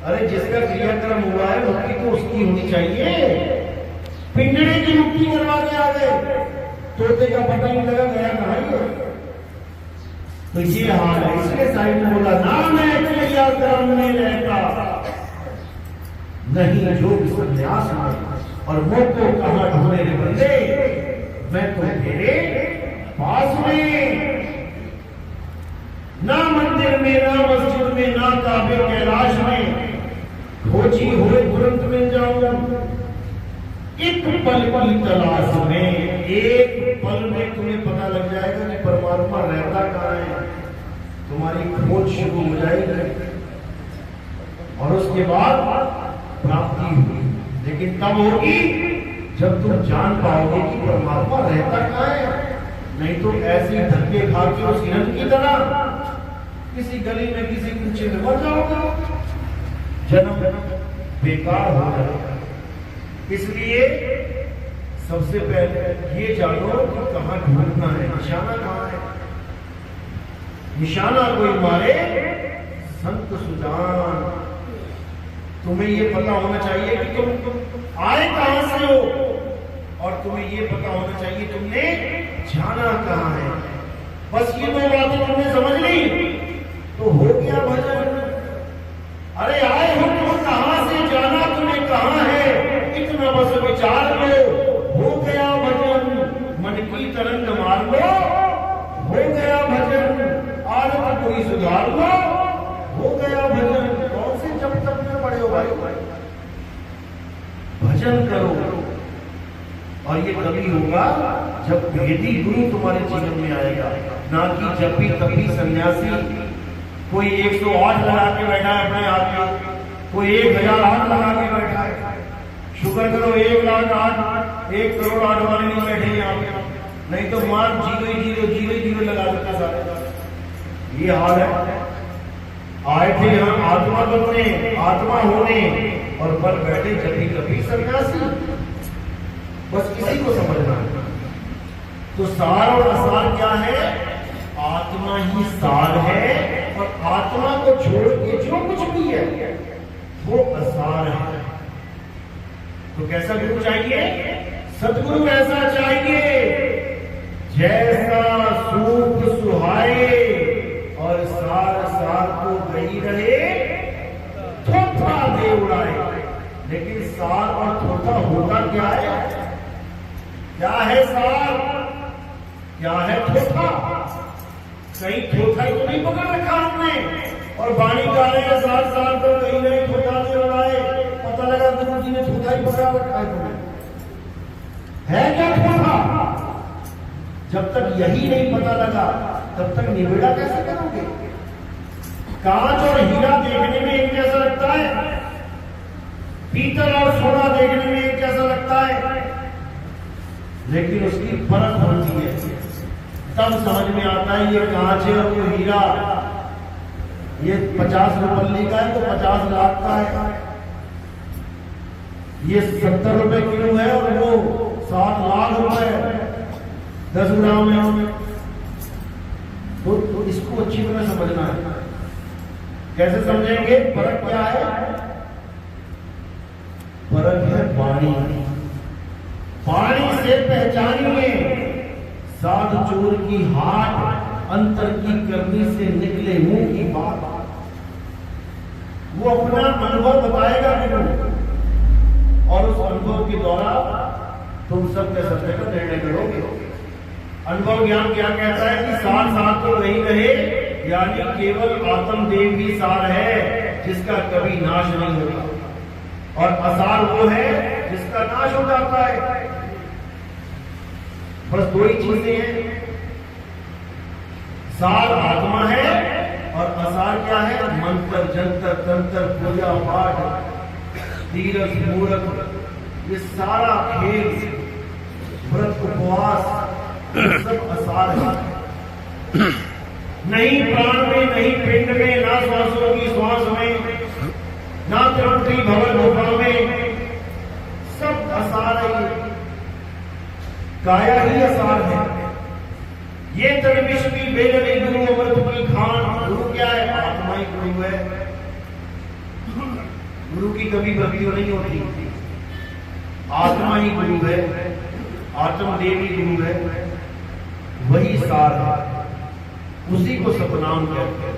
अरे जिसका क्रियाक्रम हुआ है मुक्ति तो उसकी होनी चाहिए, पिंजड़े की मुक्ति करवा के आ गए, तोते का पता नहीं लगा गया कहां। तो ये हाल है, इसलिए साहिब ने बोला ना मैं क्रियाक्रम में रहता नहीं जो संन्यास में, और मुझ को कहां ढूंढे रे बंदे, मैं तो तेरे पास में। ना मंदिर में, ना मस्जिद में, ना काबे कैलाश में, खोजी हुए तुरंत मिल जाऊं। एक पल की तलाश में, एक पल में तुम्हें पता लग जाएगा कि परमात्मा रहता कहां है, तुम्हारी खोज शुरू हो जाएगी और उसके बाद प्राप्ति होगी। लेकिन तब होगी जब तुम जान पाओगे कि परमात्मा रहता कहां है। नहीं तो ऐसे धक्के खा के उस हिरण की तरह किसी गली में किसी कुछ में मर जाओगे, जन्म बेकार हो जाएगा। इसलिए सबसे पहले ये जानो कि कहां ढूंढना है, निशाना कहां है। निशाना कोई मारे संत सुजान। तुम्हें ये पता होना चाहिए कि तुम आए कहां से हो, और तुम्हें ये पता होना चाहिए तुमने जाना कहां है। बस ये 2 बातें तुमने समझ ली तो हो गया भजन। अरे आए हो तुम कहां से, जाना तुम्हें कहां है, इतना बस विचार लो, हो गया भजन। मन की तरंग मार लो, हो गया भजन। आदत कोई सुधार लो, हो गया भजन। कौन से जब तक में पड़े हो भाई, भजन करो। और ये तभी होगा जब भेदी गुरु तुम्हारे जीवन में आएगा, ना कि जब भी तभी सन्यासी कोई 108 लगा के बैठा है अपने आप में, कोई 1008 लगा के बैठा है। शुक्र करो 1,08,000 1 करोड़ 8 वाले नहीं बैठे यहाँ पे, नहीं तो मार 0 लगा देता सारे। ये हाल है। आए थे यहाँ आत्मा बनने, आत्मा होने, और पर बैठे जभी कभी सन्यासी। बस किसी को समझना है। तो सार और असार क्या है? आत्मा ही सार है, और आत्मा को छोड़ के जो कुछ भी है वो असार है। तो कैसा गुरु चाहिए? सतगुरु ऐसा चाहिए जैसा सूप सुहाए और सार सार को गई रहे, थोथा दे उड़ाए। लेकिन सार और थोथा होता क्या है? क्या है सार, क्या है थोथा? कहीं थोथा ही तो नहीं पकड़ रखा हमने, और बाणी गा रहे हैं सार सार तो कहीं नहीं थोथा दे उड़ाए। पता लगा गुरु जी ने थोथा ही पकड़ा रखा है तुम्हें। है क्या थोथा? जब तक यही नहीं पता लगा तब तक निबेड़ा कैसे करोगे? कांच और हीरा देखने में एक जैसा लगता है, पीतल और सोना देखने में एक जैसा लगता है, लेकिन उसकी परख होती है, तब समझ में आता है ये कांच है और वो हीरा, ये 50 रुपये का है तो 50 लाख का है, ये 70 रुपए किलो है और वो 7 लाख रुपए 10 ग्राम में। तो इसको अच्छी तरह समझना है। कैसे समझेंगे? फर्क क्या है? फर्क है वाणी। वाणी से पहचानिए साध चोर की हाट, अंतर की करनी से निकले मुंह की बात। वो अपना अनुभव बताएगा गुरु, और उस अनुभव के द्वारा तुम सब के सत्य का निर्णय करोगे। अनुभव ज्ञान क्या कहता है कि सार सार तो नहीं रहे, यानी केवल आत्मदेव ही सार है जिसका कभी नाश नहीं होता, और असार वो है जिसका नाश हो जाता है। बस दो ही चीजें हैं, सार आत्मा है और असार क्या है? मंत्र, जंतर, तंत्र, पूजा पाठ, तीरथ, मूरत, ये सारा खेल, व्रत, उपवास, सब असार है। नहीं प्राण में, नहीं पिंड में, ना श्वासों की श्वास में, ना त्रिपुटी भवन गुफा में, सब असार है। काया ही असार है। ये तनविश की बेलनी गुरु अमृत की खान। गुरु क्या है? आत्मा ही गुरु है। गुरु की कभी भक्ति नहीं होती, आत्मा ही गुरु है, आत्मदेव ही गुरु है, वही सार है, उसी को सतनाम कहते हैं।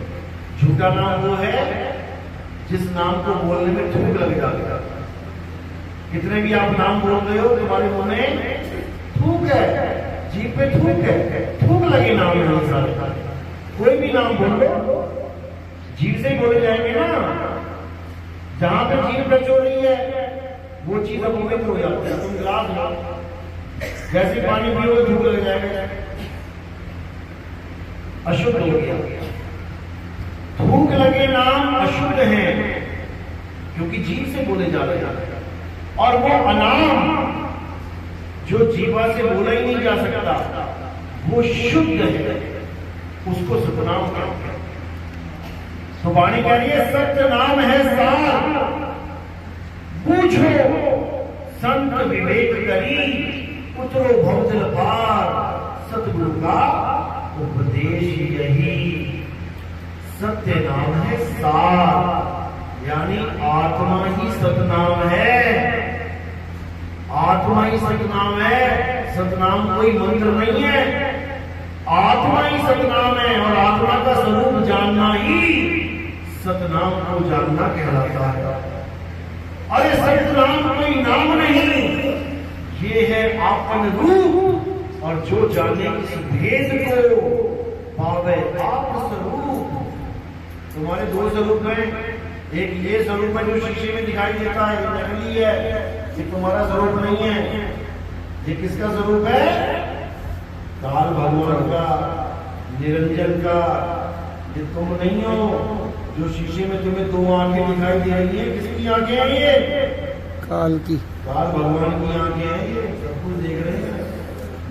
झूठा नाम वो है जिस नाम को बोलने में थूक लग जाता है। कितने भी आप नाम बोल रहे हो, तुम्हारे मुंह में थूक है, जीभ पे थूक है, थूक लगे नाम नहीं सारे। कोई भी नाम बोलो जीभ से बोले जाएंगे ना, जहां पे जीभ टच हो रही है वो चीज अपवित्र हो जाती है। तुम गिलास लो, जैसे पानी पियोगे थूक लग जाएगा, अशुद्ध हो गया। थूक लगे नाम अशुद्ध है, क्योंकि जीभ से बोले जा रहे हैं। और वो अनाम जो जीवा से बोला ही नहीं जा सकता, वो शुद्ध है, उसको सतनाम कहते हैं। तो वाणी कह रही है सत्य नाम है सार, पूछो संत विवेक करी, उतरो भवजल पार, सतगुरु का उपदेश यही। सत्य नाम है सार, यानी आत्मा ही सतनाम है, आत्मा ही सतनाम है। सतनाम कोई मंत्र नहीं है, आत्मा ही सतनाम है, और आत्मा का स्वरूप जानना ही सतनाम को जानना कहलाता है। अरे सतनाम कोई नाम नहीं, ये है आपन रूप, और जो जाने इस भेद को पावे आप स्वरूप। तुम्हारे दो स्वरूप हैं, एक ये स्वरूप है जो शीशे में दिखाई देता है, ये नकली है, ये तुम्हारा स्वरूप नहीं है। ये किसका स्वरूप है? काल भगवान का, निरंजन का। ये तुम नहीं हो। जो शीशे में तुम्हें दो आंखें दिखाई दे रही है, किसकी आंखें हैं ये? काल की, काल भगवान की आंखें हैं, ये सब कुछ देख रहे हैं।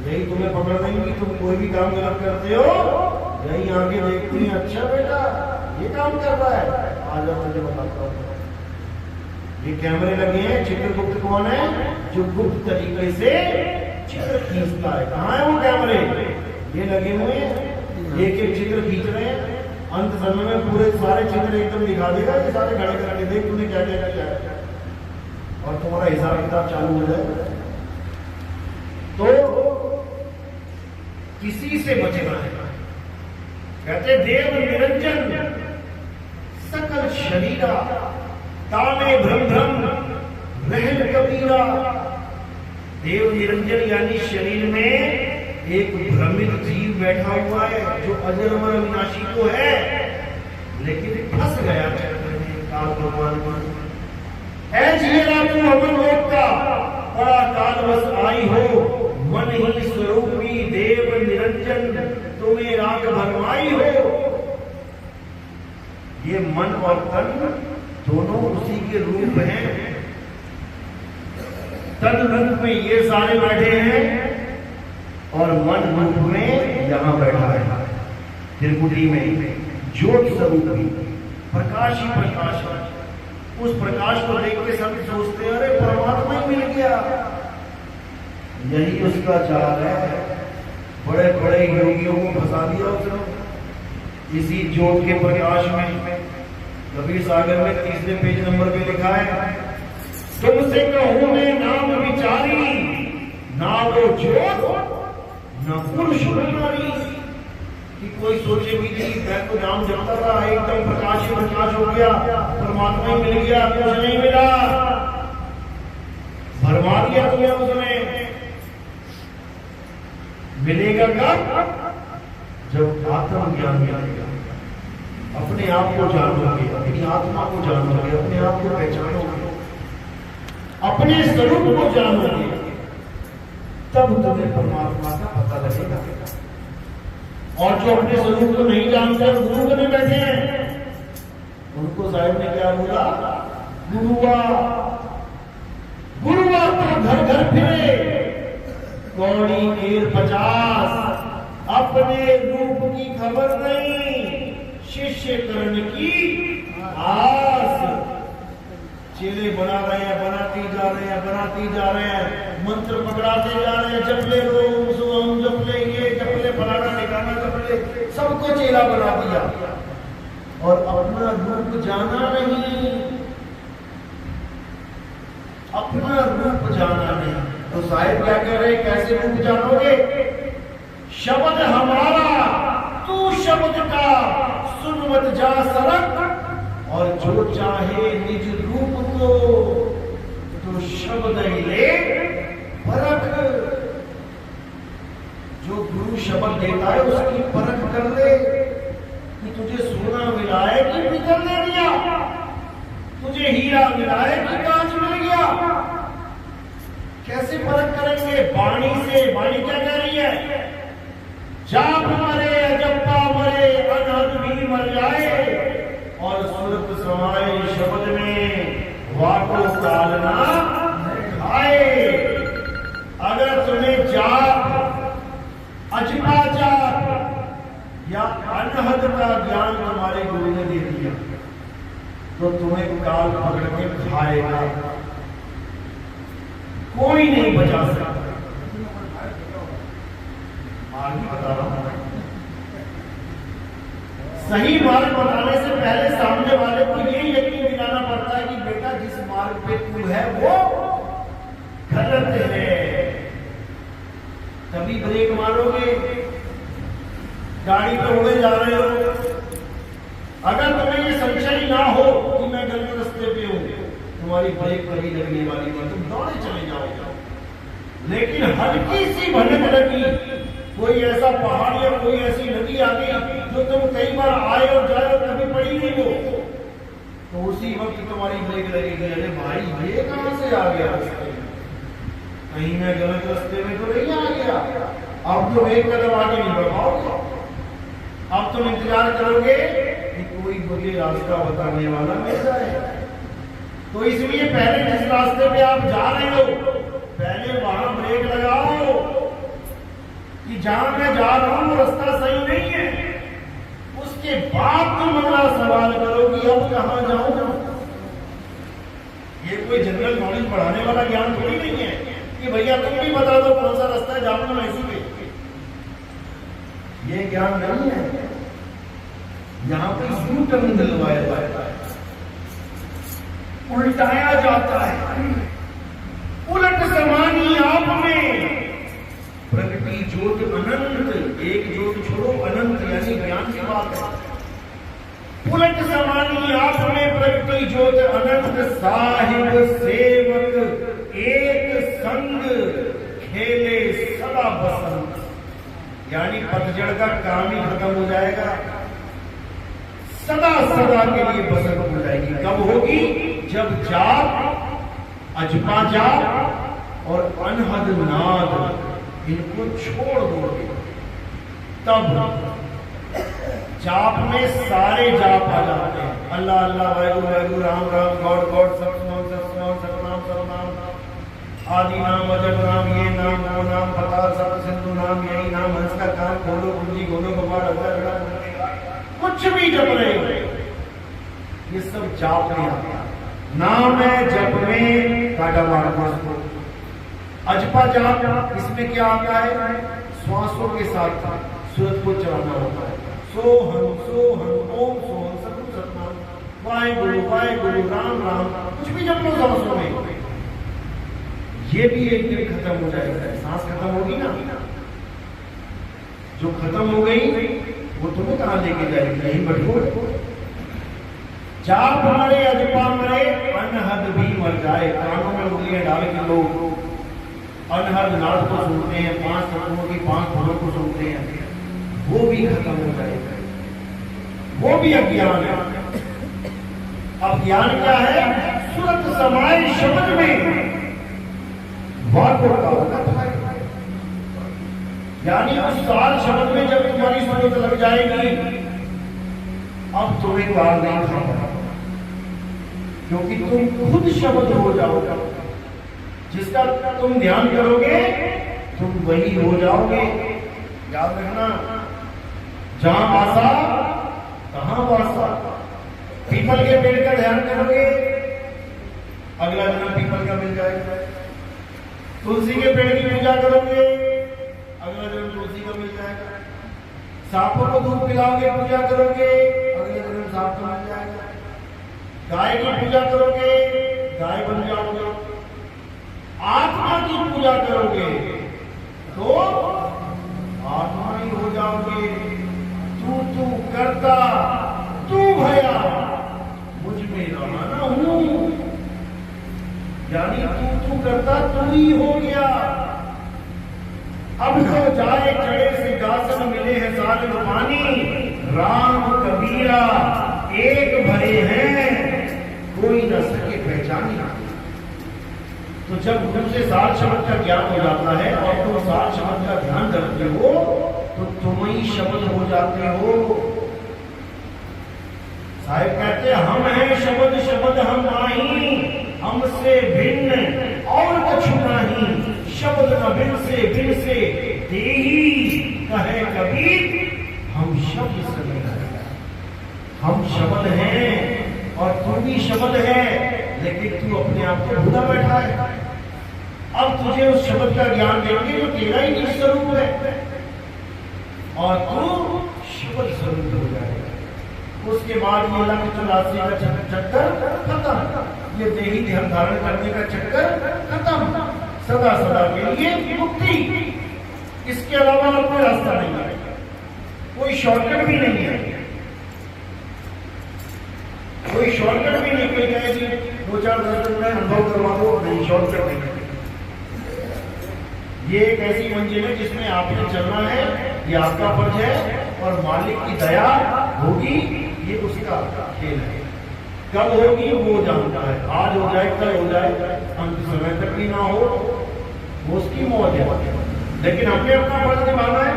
यही तुम्हें पकड़ देंगी, तुम कोई भी काम गलत करते हो, यही आंखें देखती हैं, अच्छा बेटा ये काम कर रहा है, आ जाओ मुझे बताता हूँ। ये कैमरे लगे हैं। चित्रगुप्त कौन है? जो गुप्त तरीके से चित्र खींचता है। कहाँ है वो कैमरे? ये लगे हुए हैं, एक एक चित्र खींच रहे हैं। अंत समय में पूरे सारे चित्र एकदम दिखा देगा कि सारे खड़े करके देख तूने क्या क्या किया है, और तुम्हारा हिसाब किताब चालू हो जाएगा। तो किसी से बचना है। कहते देव निरंजन सकल शरीरा, ताने भ्रम भ्रम रहन कबीरा। देव निरंजन यानी शरीर में एक भ्रमित जीव बैठा हुआ है, जो अजर अमर अविनाशी तो है, लेकिन फंस गया काल भगवान में। ऐ जियरा तू अमर लोक का, बड़ा कालवश आई हो, मन ही स्वरूपी देव निरंजन तुम्हें राग भरमाई हो। ये मन और तन दोनों उसी के रूप हैं। तन रूप में ये सारे बैठे हैं और मन रूप में यहां बैठा है त्रिपुटी में ज्योत स्वरूप प्रकाश ही प्रकाश है। उस प्रकाश को देख के सब सोचते हैं अरे परमात्मा ही मिल गया। यही उसका चाल है। बड़े बड़े योगियों को फंसा दिया उसने इसी ज्योत के प्रकाश में। कबीर सागर में 3 पेज नंबर पे लिखा है, तुमसे कहूं मैं नाम विचारी, ना वो ज्योत न पुरुष नारी। कि कोई सोचे भी नहीं, मैं तो नाम जपता था एकदम प्रकाश ही प्रकाश हो गया, परमात्मा ही मिल गया। कुछ नहीं मिला, भरमा दिया तुम्हें उसने। मिलेगा कब? जब आत्मज्ञान मिलेगा। अपने आप को जानोगे, अपनी आत्मा को जानोगे, अपने आप को पहचानोगे, अपने स्वरूप को जानोगे, तब तुम्हें परमात्मा का पता लगेगा। और जो अपने स्वरूप को नहीं जानते गुरु बने बैठे हैं, उनको साहब ने क्या बोला? गुरुआ गुरुआ तो घर घर फिरे, कौड़ी ढेर 50, अपने रूप की खबर नहीं, शिष्य कर्ण की आस। चेले बना रहे हैं, बनाती जा रहे हैं, बनाती जा रहे हैं, मंत्र पकड़ाते जा रहे हैं, जपले रोम सोम, जपले ये, जपले फलाना ठिकाना, जपले सबको चेला बना दिया और अपना रूप जाना नहीं, अपना रूप जाना नहीं। तो साहिब क्या कह रहे, कैसे रूप जानोगे? शब्द हमारा तू शब्द का, सुन मत जा सरक, और जो चाहे निज रूप को, तो शब्द ही ले परख। जो गुरु शब्द देता है उसकी परख कर ले कि तुझे सोना मिला है कि पीतल दे दिया, तुझे हीरा मिला है कि कांच मिल गया। कैसे परख करेंगे? वाणी से। वाणी क्या कह रही है? जाप मरे अजप्पा मरे, अनहद भी मर जाए, और सुरत समाये शब्द में वाको कालना खाए। अगर तुम्हें जाप, अजपा जाप या अनहद का ज्ञान तुम्हारे गुरु ने दे दिया, तो तुम्हें काल पकड़ के खाएगा, कोई नहीं बचा सकता। आगे बता रहा हूं, सही मार्ग बताने से पहले सामने वाले को यही यकीन दिलाना पड़ता है कि बेटा जिस मार्ग पे तू है वो गलत है, तभी ब्रेक मारोगे। गाड़ी पे उड़े जा रहे हो, अगर तुम्हें ये संशय ना हो कि मैं गलत रास्ते पे हूं, तुम्हारी ब्रेक कभी लगने वाली नहीं, तुम दौड़े चले जाओगे। लेकिन हल्की सी भनक लगी, कोई ऐसा पहाड़ या कोई ऐसी नदी आ गई जो तुम कई बार आए और जाए और कभी पड़ी नहीं हो, तो उसी वक्त तुम्हारी ब्रेक लगेगी। अरे भाई ये कहां से आ गया? कहीं मैं गलत रास्ते में तो नहीं आ गया। अब तुम एक कदम आगे नहीं बढ़ पाओगे, अब तुम इंतजार करोगे कि कोई मुझे रास्ता बताने वाला मिल जाए। तो इसलिए पहले जिस रास्ते पे आप जा रहे हो, पहले वहां ब्रेक लगाओ कि जहां मैं जा रहा हूं रास्ता सही नहीं है। उसके बाद तुम अगला सवाल करो कि अब कहां जाऊं। ये कोई जनरल नॉलेज बढ़ाने वाला ज्ञान थोड़ी नहीं है कि भैया तुम भी बता दो कौन सा रास्ता है, जाऊंगा मैं इसी पे। ये ज्ञान नहीं है। यहां पर यू टर्न दिलवाया जाता है, उल्टाया जाता है। उलट समानी आप में प्रगति ज्योत अनंत, एक ज्योत छोड़ो अनंत यानी ज्ञान की बात है। उलट समानी आप में प्रगति ज्योत अनंत, साहिब सेवक एक संग, खेले सदा बसंत। यानी पतझड़ का काम ही खत्म हो जाएगा, सदा सदा के लिए बसंत हो जाएगी। कब होगी? जब जाप, अजपा जाप और अनहद नाद इनको छोड़ दोगे तब जाप में सारे जाप आ जाते हैं। अल्लाह अल्लाह वाहिगुरु वाहिगुरु राम राम गॉड गॉड सतनाम सतनाम सतनाम सतनाम आदि नाम अजब नाम ये नाम वो नाम पता सब सिंधु नाम यही नाम हंस का काम खोलो कुंजी खोलो कपाट कुछ भी जप रहे हो ये सब जाप में आता है। नाम है जप में काटा मारना को अजपा जाप इसमें क्या आता है श्वासों के साथ सूरज को चलाना होता है। सोहम सोहम ओम सोहम सतनाम सतनाम वाहिगुरु वाहिगुरु राम राम कुछ भी जप लो सांसों में। ये भी एक दिन खत्म हो जाएगा। सांस खत्म होगी ना जो खत्म हो गई वो तुम्हें कहां लेके जाएगी यहीं बैठो। जाप मरे अजपा मरे अनहद भी मर जाए। कानों में उंगलियां डाल के लोग अनहद नाद को सुनते हैं 5 तत्वों की 5 धुनों को सुनते हैं वो भी खत्म हो जाएगा। वो भी अज्ञान है। अब ज्ञान क्या है सुरत समाये शब्द में वाक्य का यानी उस साल शब्द में जब तुम्हारी सूरत लग जाएगी अब तुम्हें काल नहीं खाना क्योंकि तुम खुद शब्द हो जाओगे। जिसका तुम ध्यान करोगे तुम वही हो जाओगे। याद रखना जहां आशा कहां वासा। पीपल के पेड़ का ध्यान करोगे अगला जन्म पीपल का मिल जाएगा। तुलसी के पेड़ की पूजा करोगे अगला जन्म तुलसी का मिल जाएगा। सांपों को दूध पिलाओगे पूजा करोगे अगले जन्म सांप का मिल जाएगा। गाय की पूजा करोगे गाय बन जाओगे। आत्मा की पूजा करोगे तो आत्मा ही हो जाओगे। तू करता तू भया मुझ में रमाना हूं यानी तू करता तू ही हो गया। अब तो जाए चढ़े से गासन मिले हैं साल पानी राम कबीरा एक भरे हैं कोई न सके पहचानी। तो जब तुमसे सात शब्द का ज्ञान हो जाता है और तुम सात शब्द का ध्यान करते हो तो तुम ही शब्द हो जाते हो। साहिब कहते हैं हम हैं शब्द शब्द हम नाही हमसे भिन्न और कछु नहीं। शब्द न बिन से देही कहे कबीर हम शब्द से हम शब्द हैं और तू भी शब्द है लेकिन तू अपने आप को भूला बैठा है। अब तुझे उस शब्द का ज्ञान देंगे जो तेरा ही निज स्वरूप है और तू शब्द स्वरूप हो जाएगा। उसके बाद ये लक्ष्य 84 का चक्कर खत्म। ये देही ध्यान धारण करने का चक्कर खत्म। सदा सदा के लिए मुक्ति। इसके अलावा और कोई रास्ता नहीं है कोई शॉर्टकट भी नहीं है। कोई शॉर्टकट भी नहीं। कोई कहे कि 2-4 दर्शन में अनुभव करवा दो नहीं शॉर्टकट नहीं है। ये एक ऐसी मंजिल है जिसमें आपने चलना है ये आपका फर्ज है और मालिक की दया होगी ये उसका खेल है। कब होगी वो जानता है। आज हो जाए कल हो जाए अंत समय तक भी ना हो वो उसकी मौत है। लेकिन हमें अपना फर्ज निभाना है।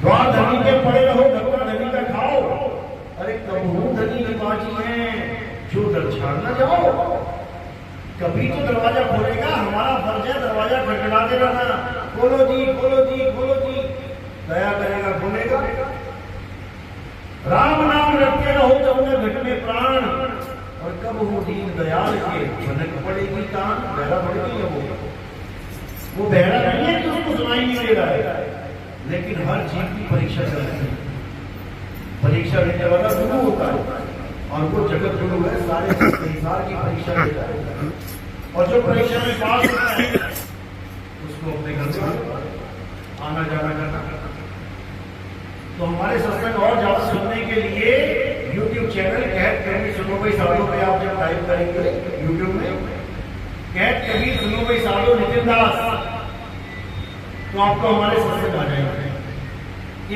द्वार धनी के पड़े रहो धक्का धनी का खाओ। अरे कब हूं धनी निवाजी है जो दर्शान न जाओ। कभी तो दरवाजा खोलेगा। हमारा फर्ज है दरवाजा खटखटाते रहना। खोलो जी खोलो जी खोलो जी। दया करेगा खोलेगा। राम नाम रखते रहो जब न घट में प्राण और कब हो दीन दयाल के भनक पड़ेगी कान। बहरा पड़ गई है वो बहरा नहीं है कि उसको सुनाई नहीं दे रहा है लेकिन हर चीज की परीक्षा चलती है। परीक्षा लेने वाला गुरु होता है और वो जगत गुरु है। सारे संसार की परीक्षा लेता है और जो परीक्षा में पास होता है उसको अपने घर से आना जाना करना। तो हमारे सत्संग और ज्यादा सुनने के लिए YouTube चैनल कहत कबीर सुनो भाई साधो पे आप जब टाइप करेंगे YouTube में कहत कबीर सुनो भाई साधो नितिन दास तो आपको हमारे सत्संग आ जाएंगे।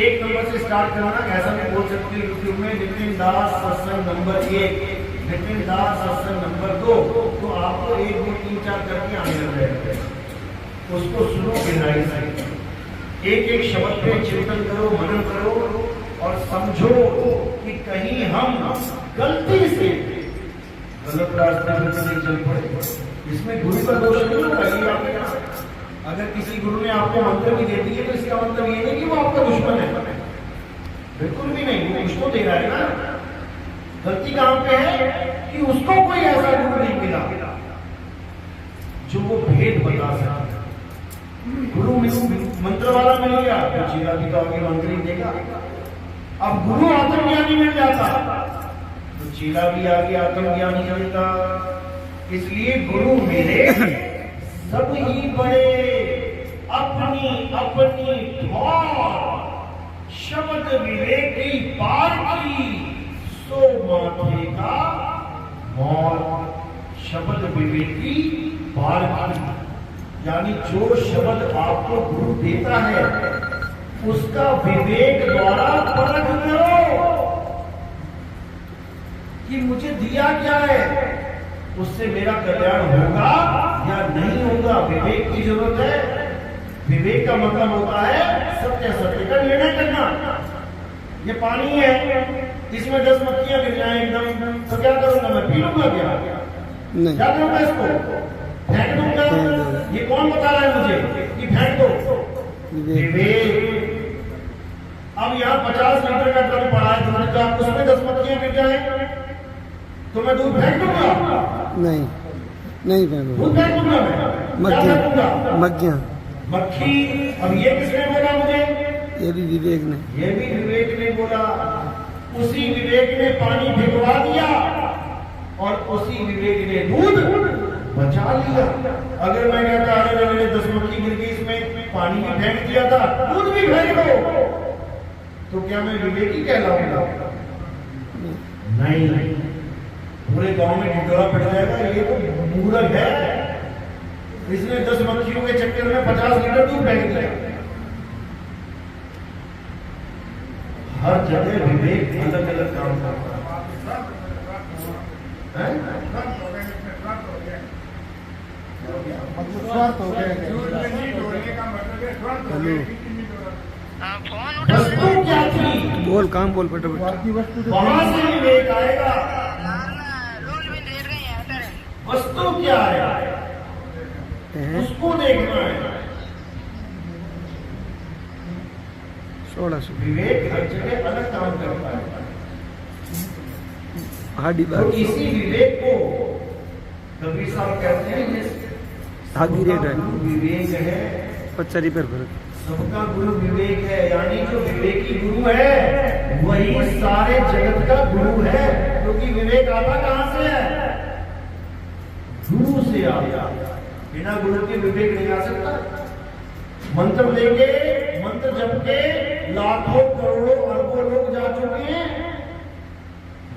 1 नंबर से स्टार्ट करना ऐसा भी बोल सकते हैं यूट्यूब में नितिन दास सत्संग नंबर 1 नितिन दास सत्संग नंबर 2 तो आपको 1 2 3 4 करके आने लग जाएगा। उसको सुनो गहराई से, एक एक शब्द पे चिंतन करो, मनन करो और समझो कि कहीं हम गलती से गलत रास्ते में नहीं चल पड़े। इसमें गुरु का दोष नहीं होगा। ये आपके अगर किसी गुरु ने आपको मंत्र भी दे दिए तो इसका मतलब ये नहीं कि वो आपका दुश्मन है, बिल्कुल भी नहीं। वो कुछ तो दे रहा है ना। गलती कहां पे है कि उसको कोई ऐसा गुरु नहीं मिला जो वो भेद बता सके। गुरु मंत्र वाला मिल गया तो चेला भी तो आगे मंत्र ही देगा। अब गुरु आत्मज्ञानी मिल जाता तो चेला भी आगे आत्मज्ञानी देगा। इसलिए गुरु मेरे सब ही बड़े, अपनी अपनी ठौर शब्द विवेकी पार की, सो माथे का मौत। शब्द विवेकी पार की यानी जो शब्द आपको गुरु देता है उसका विवेक द्वारा परख करो कि मुझे दिया क्या है, उससे मेरा कल्याण होगा या नहीं होगा। विवेक की जरूरत है। विवेक का मतलब होता है सत्य सत्य का निर्णय करना। ये पानी है, इसमें 10 मक्खियां गिर जाए एकदम तो क्या करूंगा मैं? पी लूंगा क्या? क्या करूंगा इसको? फेंक दूंगा? ये कौन बता रहा है मुझे कि फेंक दो? विवेक। अब यहाँ 50 लीटर का ड्रम पड़ा है दूध का, उसमें 10 मक्खियां गिर जाए तो मैं दूध फेंक दूंगा? नहीं, नहीं फेंकूंगा। दूध फेंक दूंगा मैं? मक्खियां। मक्खी। अब ये किसने बोला मुझे? ये भी विवेक ने। ये भी विवेक ने बोला। उसी विवेक ने पानी भिगवा दिया और उसी विवेक ने दूध बचा लिया। अगर मैं कहता अरे मेरे 10 मक्खी गिर गई, इसमें पानी भी फेंक दिया था, दूध भी फेंक दो, तो क्या मैं विवेकी कहलाऊंगा? नहीं। पूरे गांव में ढिंडोरा पड़ जाएगा, ये तो मूर्ख है, इसने 10 मक्खियों के चक्कर में 50 लीटर दूध फेंक दिया। हर जगह विवेक अलग अलग काम करता है। वस्तु क्या थी? बोल, काम बोल फटाफट। वहां से विवेक आएगा। वस्तु क्या है उसको देखना है। 1600 विवेक हर जगह अलग काम करता है। हाडी तो बात इसी विवेक को कबीर साहब कहते हैं ये धागी रेट है विवेक है। 50 रुपये फर्क। सबका गुरु विवेक है, यानी जो विवेकी गुरु है वही सारे जगत का गुरु है। क्योंकि विवेक आता कहां से है? गुरु से आया। बिना गुरु के विवेक नहीं आ सकता। मंत्र लेके, मंत्र जप के लाखों करोड़ों अरबों लोग जा चुके हैं,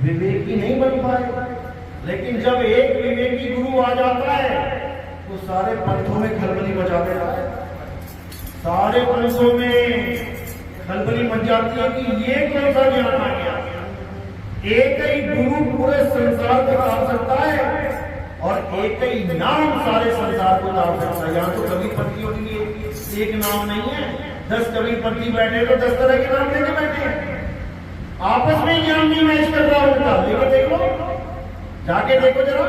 विवेकी नहीं बन पाए। लेकिन जब एक विवेकी गुरु आ जाता है तो सारे पंथों में खलबली मचा देता है। सारे पंथों में खलबली मच जाती है कि ये कौन सा ज्ञान आ गया। एक ही गुरु पूरे संसार को तार सकता है और एक ही नाम सारे संसार को तार सकता है। यहाँ तो कबीरपंथियों के लिए एक नाम नहीं है, 10 कबीरपंथी बैठे तो 10 तरह के नाम लेके बैठे हैं। आपस में ज्ञान नहीं मैच कर रहा उनका। लेके देखो, जाके देखो जरा।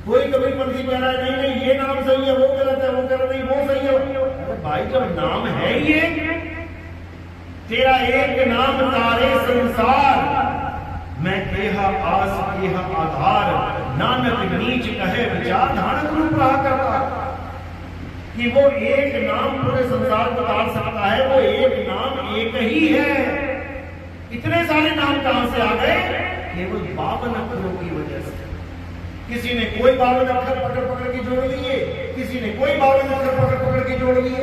कोई कबीरपंथी कह रहा है नहीं नहीं ये नाम सही है, वो गलत है, वो कह रहा नहीं वो सही है। अरे भाई जब नाम है ये, तेरा एक नाम तारे संसार, मैं केहा आस केहा आधार, नानक नीच कहे विचार, नानक रूप रहा करता। कि वो एक नाम पूरे संसार को तार सकता है, वो एक नाम एक ही है। इतने सारे नाम कहां से आ गए? केवल 52 अक्षरों की वजह से। किसी ने कोई 52 अक्षर पकड़ पकड़ के जोड़ लिए, किसी ने कोई 52 अक्षर पकड़ पकड़ के जोड़ लिए,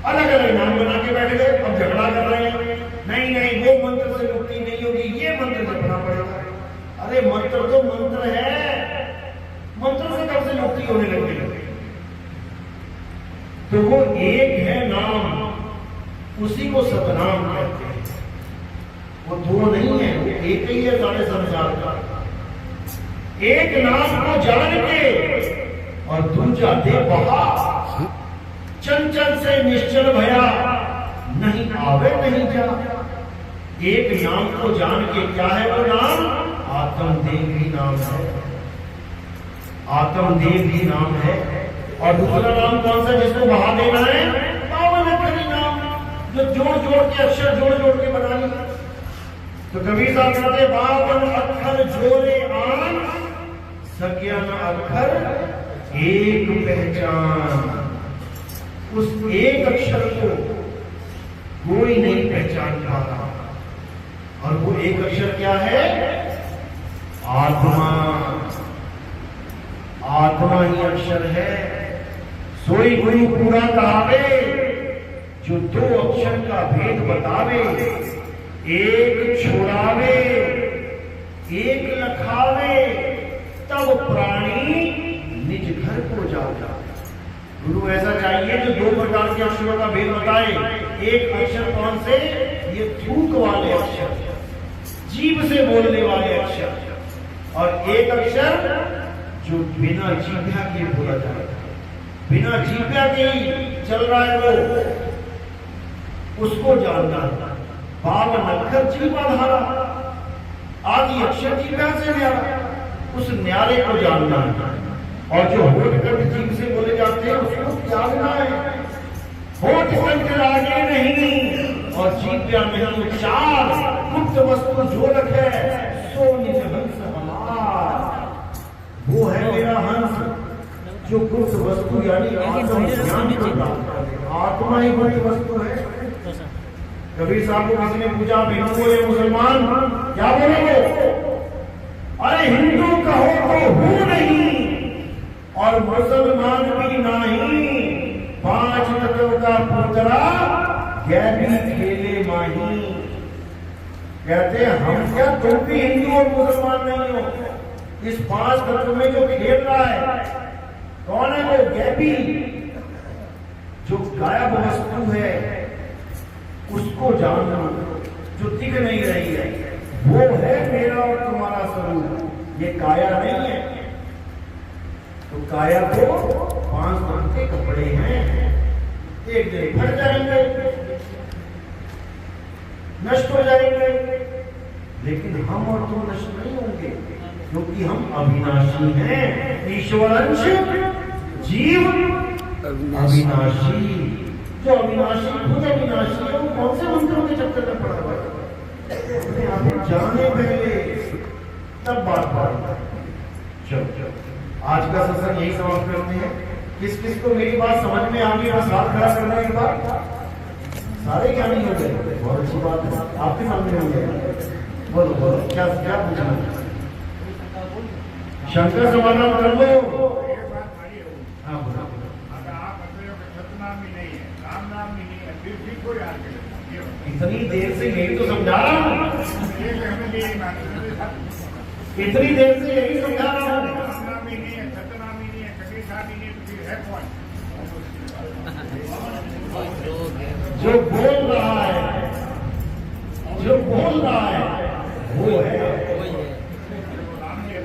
अलग अलग नाम बना के बैठ गए। अब झगड़ा कर रहे हैं, नहीं नहीं वो मंत्र से मुक्ति नहीं होगी, ये मंत्र जपना पड़ेगा। अरे मंत्र तो मंत्र है, मंत्र से कब से मुक्ति होने लगी? तो वो एक है नाम, उसी को सतनाम कहते हैं। वो दो नहीं है, वो एक ही है सारे संसार का। एक नाम को जान के और दूजा दे बहा, चंचल से निश्चल भया, नहीं आवे नहीं जा। एक नाम को जान के, क्या है वो नाम? आत्मदेव ही नाम है, आत्मदेव ही नाम है। और दूसरा नाम कौन सा जिसको बहा देना है? पावन अक्षरी नाम, जो जोड़ जोड़ के अक्षर जोड़ जोड़ के बना लिया। तो कबीर साहब कहते बावन अक्षर जोड़े आन, सकिया न अक्षर एक पहचान। उस एक अक्षर को कोई नहीं पहचान पाता, और वो एक अक्षर क्या है? आत्मा। आत्मा ही अक्षर है। सोई गुरु पूरा कहावे, जो दो अक्षर का भेद बतावे। एक छोड़ावे एक लखावे, तब प्राणी निज घर को जाता। गुरु ऐसा चाहिए जो दो प्रकार के अक्षरों का भेद बताए। एक अक्षर कौन से? ये थूक वाले अक्षर, जीभ से बोलने वाले अक्षर, और एक अक्षर जो बिना जीभ्या के बोला जाता है, बिना जीभ्या के ही चल रहा है वो, उसको जानना। बावन अक्षर जीवाधारा, आदि अक्षर जीभ्या से न्यारा, उस न्यारे को जानना। और जो होठ कंठ जीभ से बोले जाते हैं उसको त्यागना है। होठ कंठ आगे नहीं और जीभ्या नहीं, चार गुप्त वस्तु जो रखे सो निज हंस हमार। वो है मेरा हंस, जो गुप्त वस्तु यानी आत्मा ही गुप्त वस्तु है। कबीर साहब को किसी ने पूछा, हिंदू या मुसलमान, क्या बोलोगे? अरे हिंदू कहो तो हूं नहीं, और मुसलमान भी नहीं। पांच तत्व का पुतला गैबी खेले माही। कहते हम क्या, तुम भी हिंदू और मुसलमान नहीं हो। इस पांच तत्व में जो खेल रहा है कौन है? वो गैबी, जो गायब वस्तु है उसको जानना, जो दिख नहीं रही है, वो है मेरा और तुम्हारा स्वरूप। ये काया नहीं है। तो काया को पांच रंग के कपड़े हैं, एक दिन फट जाएंगे, नष्ट हो जाएंगे, लेकिन हम और तुम नष्ट नहीं होंगे, क्योंकि हम अविनाशी हैं। ईश्वर अंश, जीव अविनाशी। जो अविनाशी खुद अविनाशी है, वो कौन से मंत्रों के चक्कर में पड़ा हुआ है? आप जाने पहले तब बात। चलो आज का सत्संग यही समाप्त करते हैं। किस किस को मेरी बात समझ में आ गई? बस हाथ खड़ा करना एक बार। सारे क्या नहीं हो गए? बहुत अच्छी बात है, आपके सामने हो गया। बोलो बोलो, क्या क्या पूछना? शंकर समाधान कर लो। हाँ बोलो। इतनी देर से यही तो समझा रहा हूँ, इतनी देर से यही समझा रहा हूँ। जो बोल रहा है, जो बोल रहा है वो है।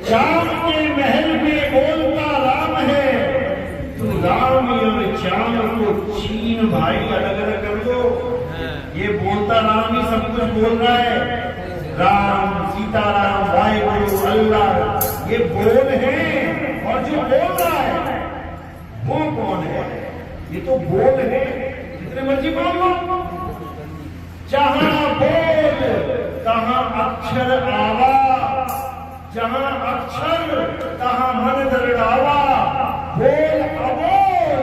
चांद के महल में बोलता राम है, तू राम और चांद को छीन भाई, अलग अलग कर दो। ये बोलता राम ही सब कुछ बोल रहा है। राम, सीताराम, वाहिगुरु, अल्लाह, ये बोल है। और जो बोल रहा है वो कौन है? ये तो बोल है, जितने मर्जी बोल लो। जहां बोल तहां अक्षर आवा, जहां अक्षर तहां मन दरड़ावा। बोल अबोल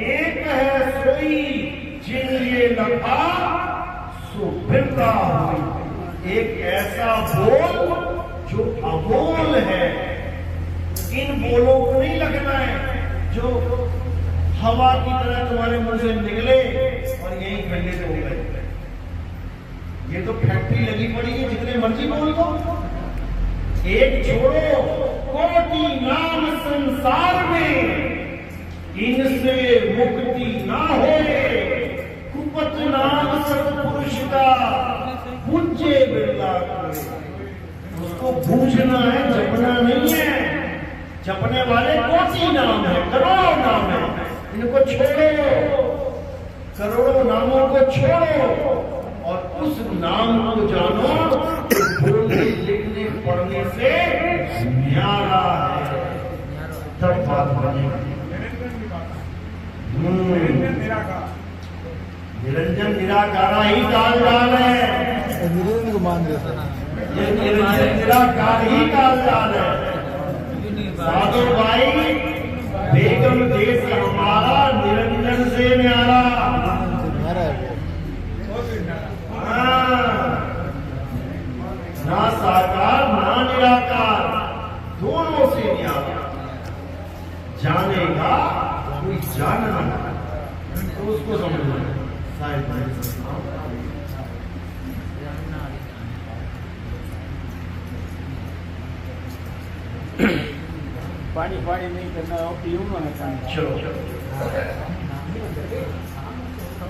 एक है सोई, जिन ये लखा सो फिरता हुई। एक ऐसा बोल जो अबोल है। इन बोलों को नहीं लगना है जो हवा की तरह तुम्हारे मुंह से निकले और यही खंडित हो गए। ये तो फैक्ट्री लगी पड़ी है, जितने मर्जी बोल दो। एक छोड़ो, कोटि नाम संसार में, इनसे मुक्ति ना होए। कुपत नाम सत्पुरुष का पूज्य बिरला कोई। उसको पूछना है, जपना नहीं है। जपने वाले कोटि नाम है, करोड़ों नाम है, इनको छोड़ो, करोड़ों नामों को छोड़ो और उस नाम को जानो जो बोलने लिखने पढ़ने से न्यारा है, तब बात बनेगी। निरंजन निराकारा ही काल जाल है, निरंजन को मान देता है। ये निरंजन निराकार ही काल जाल है। साधु भाई बेगम देश हमारा निरंजन से न्यारा। ना साकार ना निराकार, दोनों से न्यारा। जानेगा कोई जानना तो उसको समझना शायद। पानी पानी नहीं करना, पीऊंगा ना पानी। चलो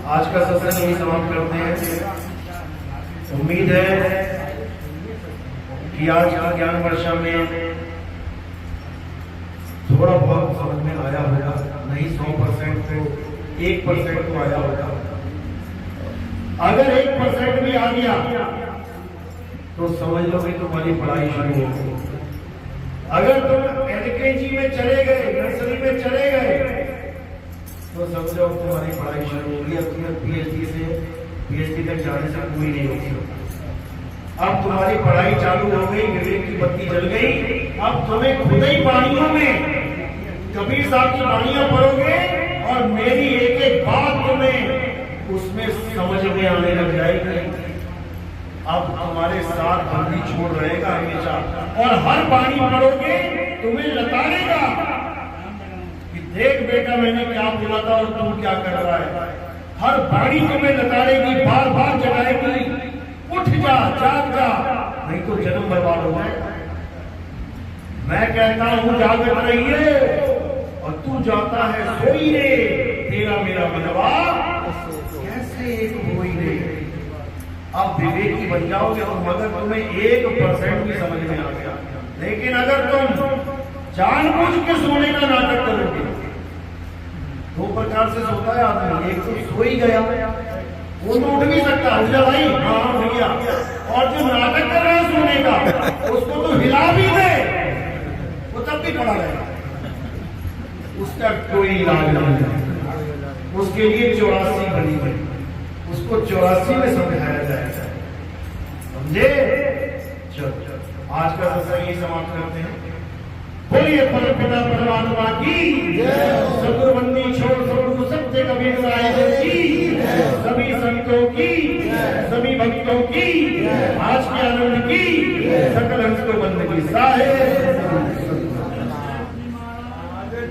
आज का सत्संग यही समाप्त करते हैं। उम्मीद है कि आज का ज्ञान वर्षा में थोड़ा बहुत समझ में आया होगा, नहीं 100% तो 1% तो आया होगा। अगर 1% भी आ गया तो समझ लो कि तुम्हारी पढ़ाई शुरू हो गई। अगर तुम एलकेजी में चले गए, नर्सरी में चले गए, तो समझो तुम्हारी पढ़ाई शुरू हो गई। अब तुम्हें पीएचडी तक जाने से कोई नहीं होगी। अब तुम्हारी पढ़ाई चालू हो गई, विवेक की बत्ती जल गई। अब तुम्हें खुद ही वाणियों में कबीर साहब की वाणियां पढ़ोगे और मेरी एक एक बात तुम्हें उसमें समझ में आने लग जाएगी। अब तुम्हारे साथ बंदी छोड़ रहेगा हमेशा, और हर वाणी पढ़ोगे तुम्हें लताड़ेगा कि देख बेटा मैंने क्या बोला था और तुम क्या कर रहा है। हर वाणी तुम्हें लताड़ेगी, बार बार जगाएगी, उठ जा, जाग जा, नहीं तो जन्म बर्बाद हो जाएगा। मैं कहता हूं जागृत रहिए और तू जाता है सोई रे, तेरा मेरा मनवा कैसे एक होई रे। अब विवेकी बन जाओगे तुम अगर तुम्हें 1% भी समझ में आ गया। लेकिन अगर तुम जानबूझ के सोने का नाटक करोगे, 2 प्रकार से सोता है आदमी। एक तो सो ही गया, वो तो उठ भी सकता है, उठा भाई हाँ भैया। और जो नाटक कर रहा है सोने का, उसको तो हिला भी दे, वो तब भी पड़ा रहेगा, उसका कोई इलाज नहीं है। उसके लिए 84 बनी है, उसको 84 में समझाया जाएगा, समझे। चलो आज का सत्संग यही समाप्त करते हैं। बोलिए परमपिता परमात्मा की सद्गुरु बंदी छोड़ सद्गुरु सत्य कबीर साहिब की, सभी संतों की, सभी भक्तों की, आज के आनंद की, सकल हंस को बंद की साहिब।